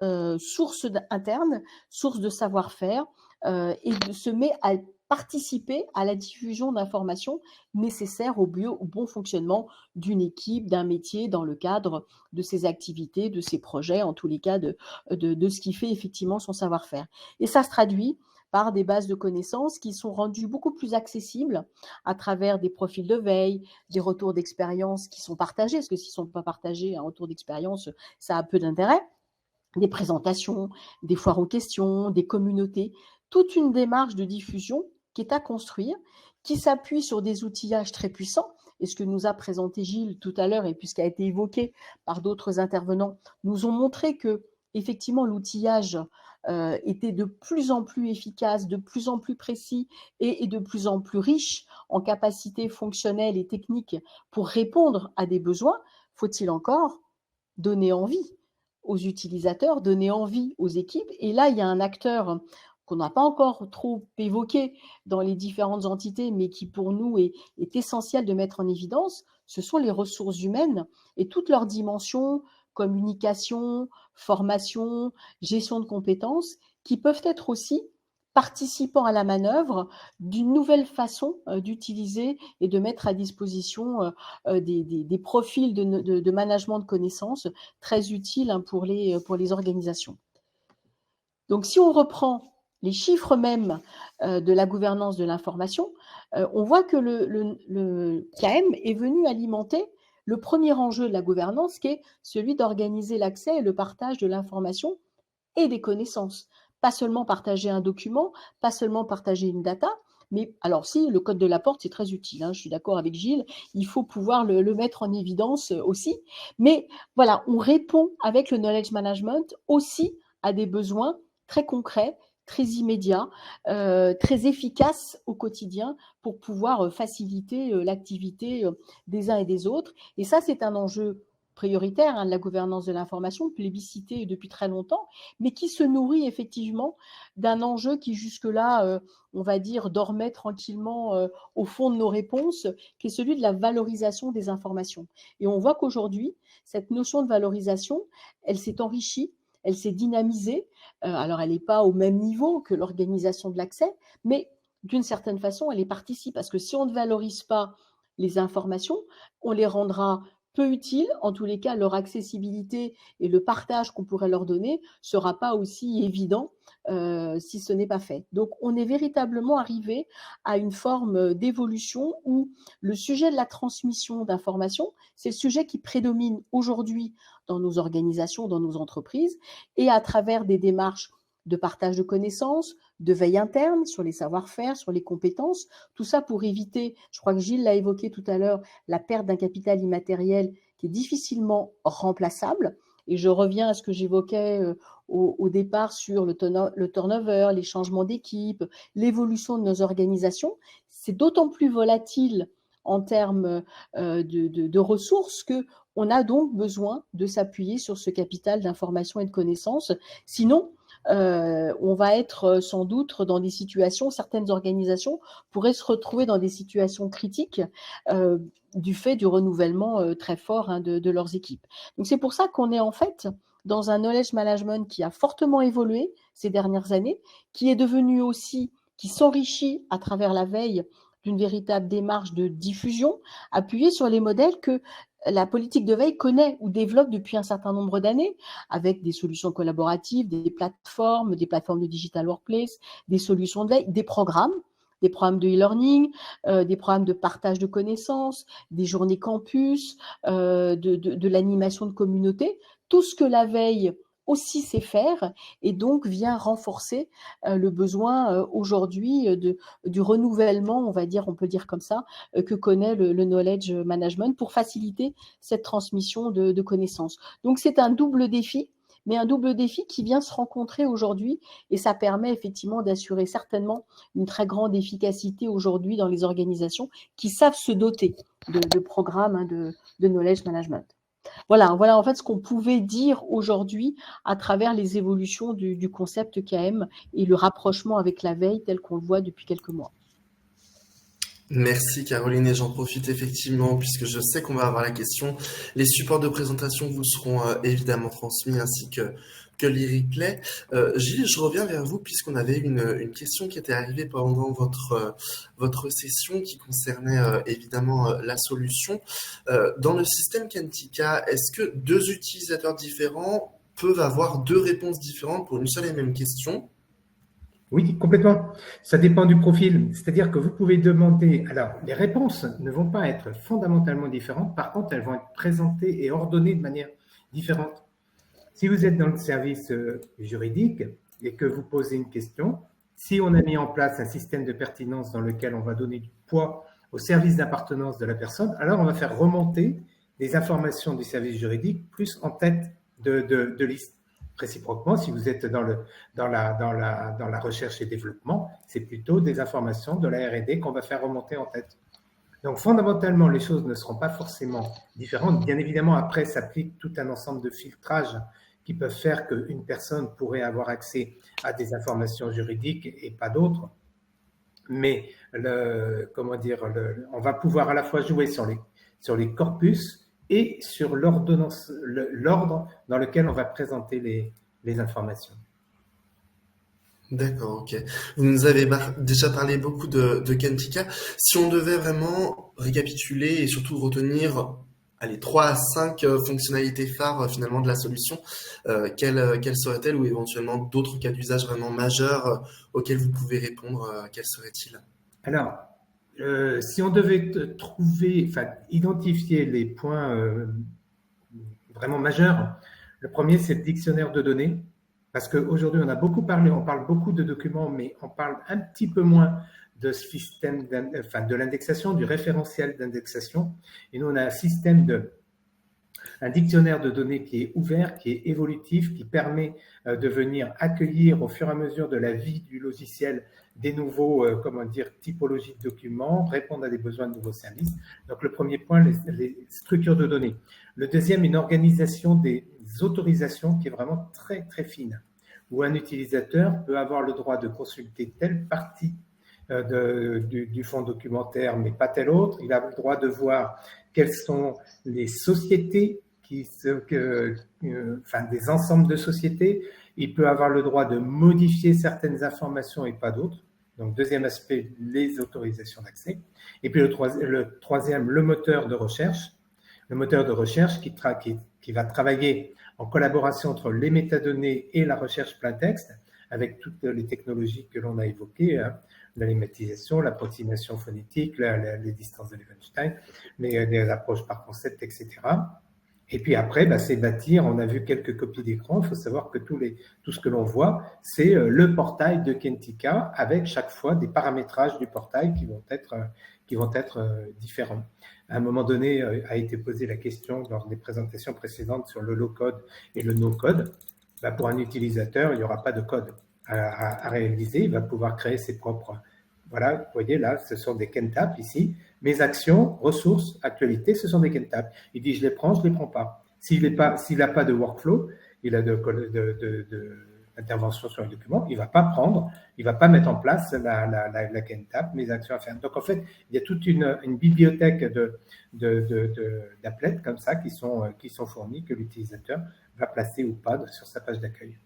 interne, source de savoir-faire, et se met à participer à la diffusion d'informations nécessaires au bon fonctionnement d'une équipe, d'un métier, dans le cadre de ses activités, de ses projets, en tous les cas de ce qui fait effectivement son savoir-faire. Et ça se traduit par des bases de connaissances qui sont rendues beaucoup plus accessibles à travers des profils de veille, des retours d'expérience qui sont partagés, parce que s'ils ne sont pas partagés, un retour d'expérience, ça a peu d'intérêt, des présentations, des foires aux questions, des communautés, toute une démarche de diffusion qui est à construire, qui s'appuie sur des outillages très puissants. Et ce que nous a présenté Gilles tout à l'heure, et puis ce qui a été évoqué par d'autres intervenants, nous ont montré que effectivement l'outillage était de plus en plus efficace, de plus en plus précis et de plus en plus riche en capacités fonctionnelles et techniques pour répondre à des besoins. Faut-il encore donner envie aux utilisateurs, donner envie aux équipes? Et là, il y a un acteur qu'on n'a pas encore trop évoqué dans les différentes entités, mais qui pour nous est essentiel de mettre en évidence, ce sont les ressources humaines et toutes leurs dimensions, communication, formation, gestion de compétences, qui peuvent être aussi participants à la manœuvre d'une nouvelle façon d'utiliser et de mettre à disposition des profils de management de connaissances très utiles pour les organisations. Donc, si on reprend les chiffres même de la gouvernance de l'information, on voit que le KM est venu alimenter le premier enjeu de la gouvernance, qui est celui d'organiser l'accès et le partage de l'information et des connaissances. Pas seulement partager un document, pas seulement partager une data, mais alors si, le code de la porte, c'est très utile, hein, je suis d'accord avec Gilles, il faut pouvoir le mettre en évidence aussi. Mais voilà, on répond avec le knowledge management aussi à des besoins très concrets, très immédiats, très efficaces au quotidien pour pouvoir faciliter l'activité des uns et des autres. Et ça, c'est un enjeu prioritaire de la gouvernance de l'information, plébiscité depuis très longtemps, mais qui se nourrit effectivement d'un enjeu qui jusque-là, on va dire, dormait tranquillement au fond de nos réponses, qui est celui de la valorisation des informations. Et on voit qu'aujourd'hui, cette notion de valorisation, elle s'est enrichie, elle s'est dynamisée. Alors, elle n'est pas au même niveau que l'organisation de l'accès, mais d'une certaine façon, elle est participe, parce que si on ne valorise pas les informations, on les rendra peu utiles. En tous les cas, leur accessibilité et le partage qu'on pourrait leur donner ne sera pas aussi évident si ce n'est pas fait. Donc, on est véritablement arrivé à une forme d'évolution où le sujet de la transmission d'informations, c'est le sujet qui prédomine aujourd'hui dans nos organisations, dans nos entreprises, et à travers des démarches de partage de connaissances, de veille interne sur les savoir-faire, sur les compétences, tout ça pour éviter, je crois que Gilles l'a évoqué tout à l'heure, la perte d'un capital immatériel qui est difficilement remplaçable. Et je reviens à ce que j'évoquais au départ sur le turnover, les changements d'équipe, l'évolution de nos organisations. C'est d'autant plus volatile en termes de ressources qu'on a donc besoin de s'appuyer sur ce capital d'information et de connaissances. Sinon, on va être sans doute dans des situations, certaines organisations pourraient se retrouver dans des situations critiques du fait du renouvellement très fort de leurs équipes. Donc c'est pour ça qu'on est en fait dans un knowledge management qui a fortement évolué ces dernières années, qui est devenu aussi, qui s'enrichit à travers la veille d'une véritable démarche de diffusion, appuyée sur les modèles que la politique de veille connaît ou développe depuis un certain nombre d'années, avec des solutions collaboratives, des plateformes de digital workplace, des solutions de veille, des programmes de e-learning, des programmes de partage de connaissances, des journées campus, de l'animation de communauté, tout ce que la veille aussi sait faire, et donc vient renforcer le besoin aujourd'hui du renouvellement, on va dire, on peut dire comme ça, que connaît le knowledge management pour faciliter cette transmission de connaissances. Donc c'est un double défi, mais un double défi qui vient se rencontrer aujourd'hui, et ça permet effectivement d'assurer certainement une très grande efficacité aujourd'hui dans les organisations qui savent se doter de programmes de knowledge management. Voilà en fait ce qu'on pouvait dire aujourd'hui à travers les évolutions du concept KM et le rapprochement avec la veille tel qu'on le voit depuis quelques mois. Merci Caroline, et j'en profite effectivement puisque je sais qu'on va avoir la question. Les supports de présentation vous seront évidemment transmis ainsi que les replays. Gilles, je reviens vers vous puisqu'on avait une question qui était arrivée pendant votre session qui concernait évidemment la solution. Dans le système Kentika, est-ce que deux utilisateurs différents peuvent avoir deux réponses différentes pour une seule et même question? Oui, complètement. Ça dépend du profil. C'est-à-dire que vous pouvez demander. Alors, les réponses ne vont pas être fondamentalement différentes. Par contre, elles vont être présentées et ordonnées de manière différente. Si vous êtes dans le service juridique et que vous posez une question, si on a mis en place un système de pertinence dans lequel on va donner du poids au service d'appartenance de la personne, alors on va faire remonter des informations du service juridique plus en tête de liste. Réciproquement, si vous êtes dans la recherche et développement, c'est plutôt des informations de la R&D qu'on va faire remonter en tête. Donc, fondamentalement, les choses ne seront pas forcément différentes. Bien évidemment, après s'applique tout un ensemble de filtrages qui peuvent faire qu'une personne pourrait avoir accès à des informations juridiques et pas d'autres. Mais on va pouvoir à la fois jouer sur les corpus et sur l'ordre dans lequel on va présenter les informations. D'accord, ok. Vous nous avez déjà parlé beaucoup de Kentika. Si on devait vraiment récapituler et surtout retenir, allez, 3 à 5 fonctionnalités phares finalement de la solution, quelles seraient-elles ou éventuellement d'autres cas d'usage vraiment majeurs auxquels vous pouvez répondre, quels seraient-ils? Alors, si on devait identifier les points vraiment majeurs, le premier, c'est le dictionnaire de données. Parce qu'aujourd'hui, on a beaucoup parlé, on parle beaucoup de documents, mais on parle un petit peu moins de système, de l'indexation, du référentiel d'indexation. Et nous, on a un dictionnaire de données qui est ouvert, qui est évolutif, qui permet de venir accueillir au fur et à mesure de la vie du logiciel des nouveaux, typologies de documents, répondre à des besoins de nouveaux services. Donc, le premier point, les structures de données. Le deuxième, une organisation des autorisations qui est vraiment très, très fine, où un utilisateur peut avoir le droit de consulter telle partie du fonds documentaire, mais pas telle autre. Il a le droit de voir quelles sont les sociétés des ensembles de sociétés. Il peut avoir le droit de modifier certaines informations et pas d'autres. Donc, deuxième aspect, les autorisations d'accès. Et puis, le troisième, le moteur de recherche. Le moteur de recherche qui va travailler en collaboration entre les métadonnées et la recherche plein texte, avec toutes les technologies que l'on a évoquées, hein, la lématisation, l'approximation phonétique, les distances de Levenshtein, les approches par concept, etc. Et puis après, c'est bâtir, on a vu quelques copies d'écran, il faut savoir que tout ce que l'on voit, c'est le portail de Kentika, avec chaque fois des paramétrages du portail qui vont être différents. À un moment donné, a été posée la question lors des présentations précédentes sur le low-code et le no-code. Pour un utilisateur, il n'y aura pas de code à réaliser, il va pouvoir créer ses propres. Voilà, vous voyez là, ce sont des Kentap ici. Mes actions, ressources, actualités, ce sont des Kentap. Il dit je les prends pas. S'il n'a pas de workflow, il a d'intervention sur un document, il va pas prendre, il va pas mettre en place la Kentap, mes actions à faire. Donc en fait, il y a toute une bibliothèque d'applets comme ça qui sont fournis, que l'utilisateur va placer ou pas sur sa page d'accueil.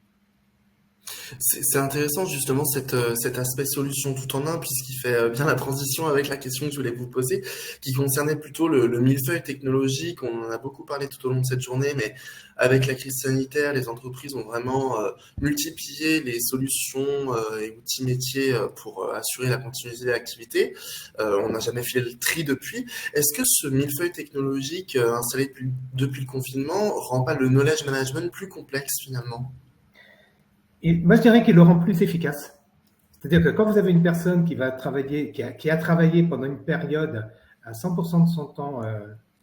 C'est intéressant justement cet aspect solution tout en un, puisqu'il fait bien la transition avec la question que je voulais vous poser, qui concernait plutôt le millefeuille technologique. On en a beaucoup parlé tout au long de cette journée, mais avec la crise sanitaire, les entreprises ont vraiment multiplié les solutions et outils métiers pour assurer la continuité de l'activité. On n'a jamais fait le tri depuis. Est-ce que ce millefeuille technologique installé depuis le confinement rend pas le knowledge management plus complexe finalement? Et moi, je dirais qu'il le rend plus efficace. C'est-à-dire que quand vous avez une personne qui va travailler, qui a travaillé pendant une période à 100% de son temps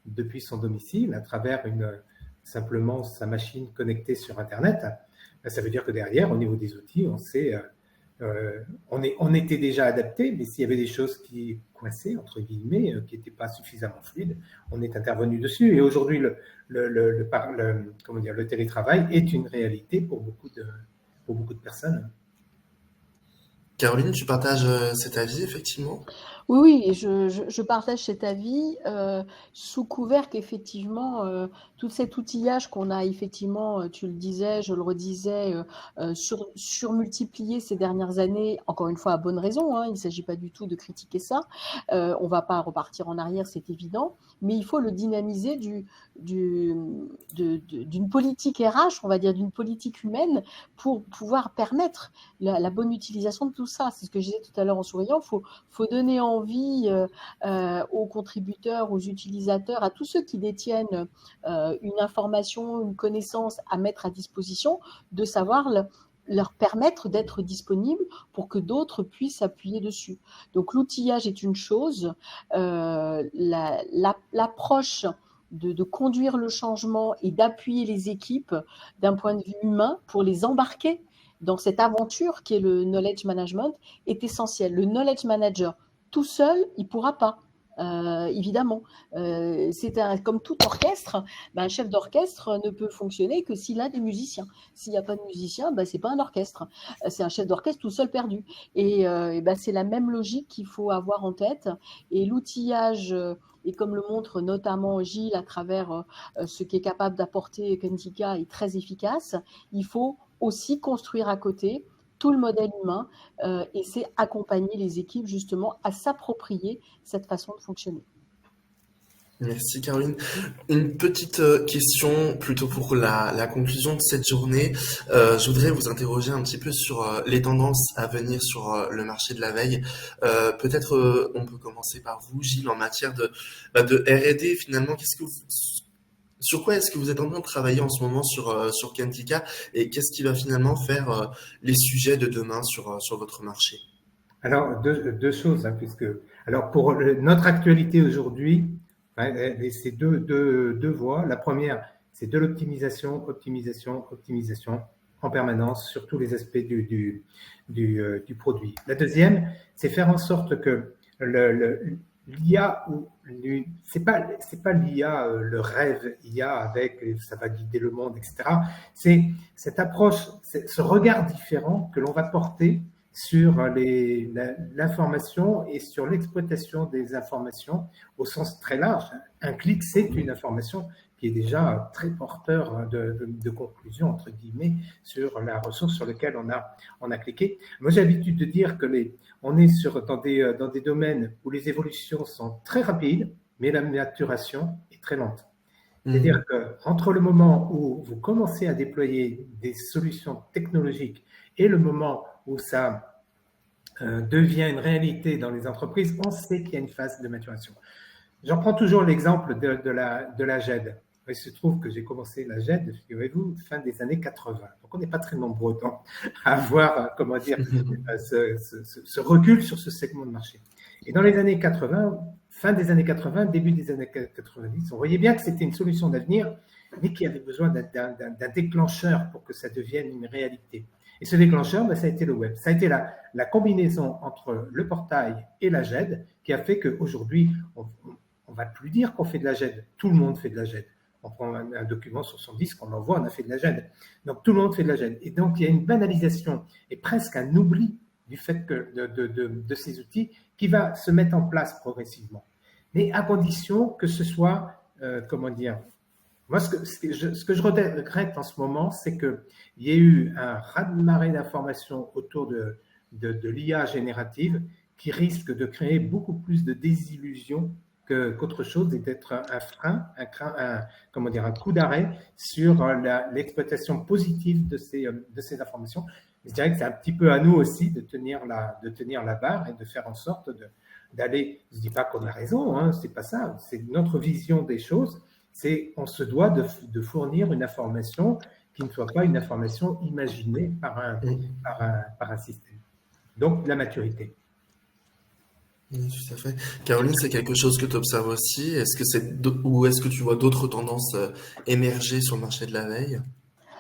depuis son domicile, à travers simplement sa machine connectée sur Internet, ça veut dire que derrière, au niveau des outils, on était déjà adapté, mais s'il y avait des choses qui coinçaient, entre guillemets, qui n'étaient pas suffisamment fluides, on est intervenu dessus. Et aujourd'hui, le télétravail est une réalité pour beaucoup de personnes. Caroline, tu partages cet avis, effectivement? Oui, oui, et je partage cet avis, sous couvert qu'effectivement, tout cet outillage qu'on a effectivement, tu le disais, je le redisais, surmultiplié ces dernières années, encore une fois à bonne raison, hein, il ne s'agit pas du tout de critiquer ça. On ne va pas repartir en arrière, c'est évident, mais il faut le dynamiser du, d'une politique RH, on va dire d'une politique humaine, pour pouvoir permettre la bonne utilisation de tout ça. C'est ce que je disais tout à l'heure en souriant, faut donner envie aux contributeurs, aux utilisateurs, à tous ceux qui détiennent une information, une connaissance à mettre à disposition, de savoir leur permettre d'être disponibles pour que d'autres puissent appuyer dessus. Donc l'outillage est une chose, l'approche de conduire le changement et d'appuyer les équipes d'un point de vue humain pour les embarquer dans cette aventure qui est le knowledge management est essentiel. Le knowledge manager tout seul, il ne pourra pas. Évidemment, comme tout orchestre, un chef d'orchestre ne peut fonctionner que s'il a des musiciens. S'il n'y a pas de musiciens, ce n'est pas un orchestre. C'est un chef d'orchestre tout seul perdu. Et c'est la même logique qu'il faut avoir en tête. Et l'outillage, et comme le montre notamment Gilles à travers ce qu'est capable d'apporter Kentika, est très efficace. Il faut aussi construire à côté tout le modèle humain et c'est accompagner les équipes justement à s'approprier cette façon de fonctionner. Merci Caroline. Une petite question plutôt pour la conclusion de cette journée. Je voudrais vous interroger un petit peu sur les tendances à venir sur le marché de la veille. Peut-être on peut commencer par vous, Gilles, en matière de R&D. Finalement, sur quoi est-ce que vous êtes en train de travailler en ce moment sur Kentika et qu'est-ce qui va finalement faire les sujets de demain sur votre marché? Alors, deux choses, hein, alors pour notre actualité aujourd'hui, c'est deux voies. La première, c'est de l'optimisation, optimisation en permanence sur tous les aspects du produit. La deuxième, c'est faire en sorte que l'IA, c'est pas l'IA, le rêve IA avec ça va guider le monde, etc. C'est cette approche, ce regard différent que l'on va porter sur l'information et sur l'exploitation des informations au sens très large. Un clic, c'est une information qui est déjà très porteur de conclusions, entre guillemets, sur la ressource sur laquelle on a cliqué. Moi, j'ai l'habitude de dire que on est dans des domaines où les évolutions sont très rapides, mais la maturation est très lente. C'est-à-dire qu'entre le moment où vous commencez à déployer des solutions technologiques et le moment où ça devient une réalité dans les entreprises, on sait qu'il y a une phase de maturation. J'en prends toujours l'exemple de la GED. Il se trouve que j'ai commencé la GED, figurez-vous, fin des années 80. Donc, on n'est pas très nombreux à avoir, comment dire, ce recul sur ce segment de marché. Et dans les années 80, fin des années 80, début des années 90, on voyait bien que c'était une solution d'avenir, mais qui avait besoin d'un déclencheur pour que ça devienne une réalité. Et ce déclencheur, ça a été le web. Ça a été la combinaison entre le portail et la GED qui a fait qu'aujourd'hui, on ne va plus dire qu'on fait de la GED. Tout le monde fait de la GED. On prend un document sur son disque, on l'envoie, on a fait de la GED. Donc, tout le monde fait de la GED. Et donc, il y a une banalisation et presque un oubli du fait de ces outils qui va se mettre en place progressivement. Mais à condition que ce soit, comment dire, moi, ce que je regrette en ce moment, c'est qu'il y a eu un raz-de-marée d'informations autour de l'IA générative qui risque de créer beaucoup plus de désillusions qu'autre chose et d'être un frein, un coup d'arrêt sur l'exploitation positive de ces informations. Je dirais que c'est un petit peu à nous aussi de tenir la barre et de faire en sorte d'aller. Je ne dis pas qu'on a raison, hein, c'est pas ça, c'est notre vision des choses. On se doit de fournir une information qui ne soit pas une information imaginée par un système. Donc, la maturité. Oui, tout à fait. Caroline, c'est quelque chose que tu observes aussi. Est-ce que tu vois d'autres tendances émerger sur le marché de la veille?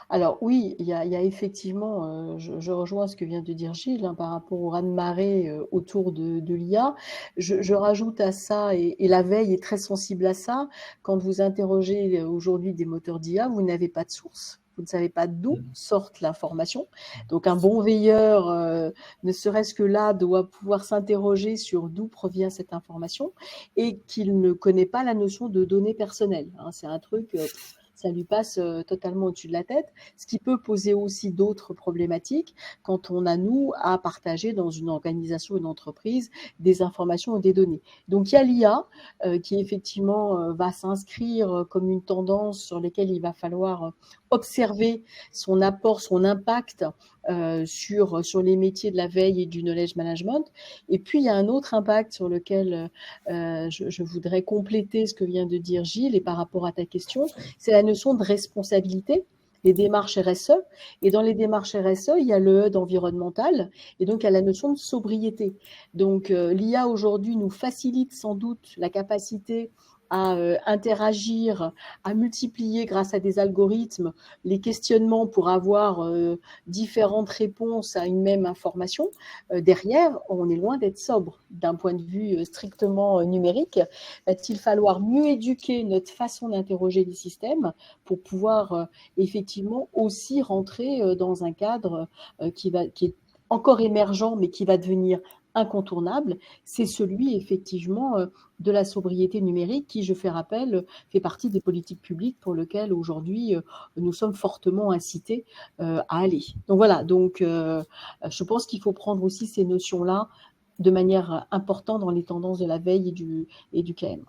Alors oui, il y a effectivement, je rejoins ce que vient de dire Gilles hein, par rapport au raz-de-marée autour de l'IA. Je rajoute à ça, et la veille est très sensible à ça, quand vous interrogez aujourd'hui des moteurs d'IA, vous n'avez pas de source. vous ne savez pas d'où sortent l'information. Donc un bon veilleur, ne serait-ce que là, doit pouvoir s'interroger sur d'où provient cette information et qu'il ne connaît pas la notion de données personnelles. Hein. C'est un truc... ça lui passe totalement au-dessus de la tête, ce qui peut poser aussi d'autres problématiques quand on a, nous, à partager dans une organisation, une entreprise, des informations ou des données. Donc, il y a l'IA qui, effectivement, va s'inscrire comme une tendance sur laquelle il va falloir observer son apport, son impact sur les métiers de la veille et du knowledge management. Et puis, il y a un autre impact sur lequel je voudrais compléter ce que vient de dire Gilles et par rapport à ta question, c'est la notion de responsabilité, les démarches RSE. Et dans les démarches RSE, il y a le HUD environnemental et donc il y a la notion de sobriété. Donc l'IA aujourd'hui nous facilite sans doute la capacité à interagir, à multiplier grâce à des algorithmes les questionnements pour avoir différentes réponses à une même information. Derrière, on est loin d'être sobre d'un point de vue strictement numérique. Va-t-il falloir mieux éduquer notre façon d'interroger les systèmes pour pouvoir effectivement aussi rentrer dans un cadre qui est encore émergent mais qui va devenir incontournable, c'est celui effectivement de la sobriété numérique qui, je fais rappel, fait partie des politiques publiques pour lesquelles aujourd'hui nous sommes fortement incités à aller. Donc voilà, donc je pense qu'il faut prendre aussi ces notions-là de manière importante dans les tendances de la veille et du KM.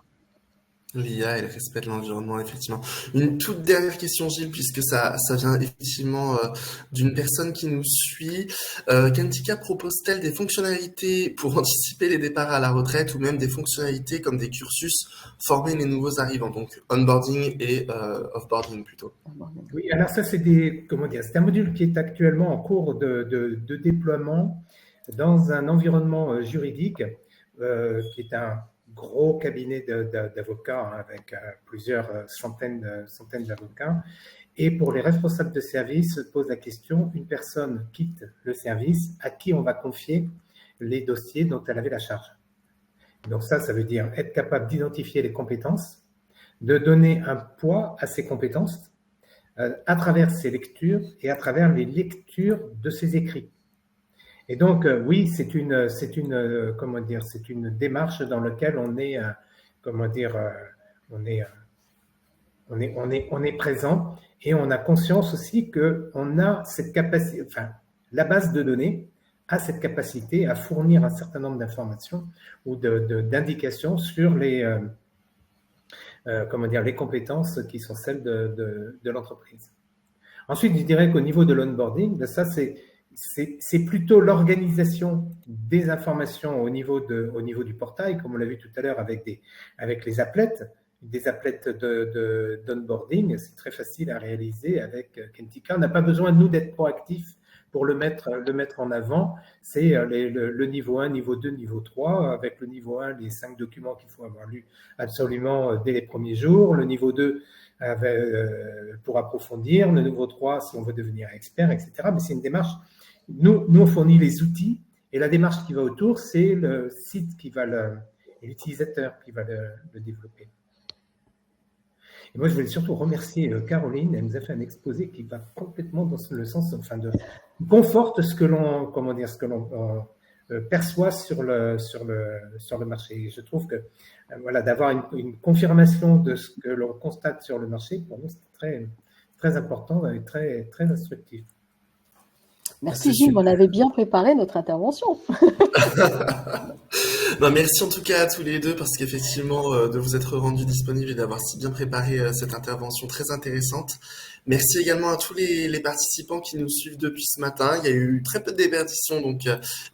L'IA et le respect de l'environnement, effectivement. Une toute dernière question, Gilles, puisque ça vient effectivement d'une personne qui nous suit. Kentika propose-t-elle des fonctionnalités pour anticiper les départs à la retraite ou même des fonctionnalités comme des cursus former les nouveaux arrivants, donc onboarding et offboarding plutôt? Oui, alors ça, c'est c'est un module qui est actuellement en cours de déploiement dans un environnement juridique qui est un gros cabinet d'avocats avec plusieurs centaines d'avocats. Et pour les responsables de service, se pose la question, une personne quitte le service, à qui on va confier les dossiers dont elle avait la charge. Donc ça veut dire être capable d'identifier les compétences, de donner un poids à ces compétences à travers ses lectures et à travers les lectures de ses écrits. Et donc, oui, c'est une démarche dans laquelle on est, on est présent et on a conscience aussi que on a cette capacité, enfin, la base de données a cette capacité à fournir un certain nombre d'informations ou d'indications sur les compétences qui sont celles de l'entreprise. Ensuite, je dirais qu'au niveau de l'onboarding, ça c'est plutôt l'organisation des informations au niveau du portail, comme on l'a vu tout à l'heure avec les applets, des applets d'onboarding. C'est très facile à réaliser avec Kentika. On n'a pas besoin, nous, d'être proactifs pour le mettre en avant. C'est le niveau 1, niveau 2, niveau 3. Avec le niveau 1, les 5 documents qu'il faut avoir lus absolument dès les premiers jours. Le niveau 2, pour approfondir. Le niveau 3, si on veut devenir expert, etc. Mais c'est une démarche. Nous, on fournit les outils et la démarche qui va autour, c'est le site et l'utilisateur qui va le développer. Et moi, je voulais surtout remercier Caroline. Elle nous a fait un exposé qui va complètement dans le sens, conforte ce que l'on, perçoit sur le marché. Et je trouve que d'avoir une confirmation de ce que l'on constate sur le marché, pour nous, c'est très, très important et très, très instructif. Merci Gilles, on avait bien préparé notre intervention. Merci en tout cas à tous les deux parce qu'effectivement de vous être rendus disponibles et d'avoir si bien préparé cette intervention très intéressante. Merci également à tous les participants qui nous suivent depuis ce matin. Il y a eu très peu de déperditions, donc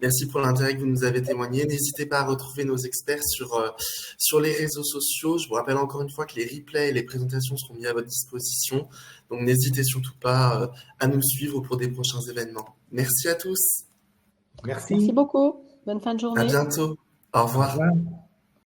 merci pour l'intérêt que vous nous avez témoigné. N'hésitez pas à retrouver nos experts sur les réseaux sociaux. Je vous rappelle encore une fois que les replays et les présentations seront mis à votre disposition. Donc n'hésitez surtout pas à nous suivre pour des prochains événements. Merci à tous. Merci. Merci beaucoup. Bonne fin de journée. À bientôt. Au revoir. Au revoir.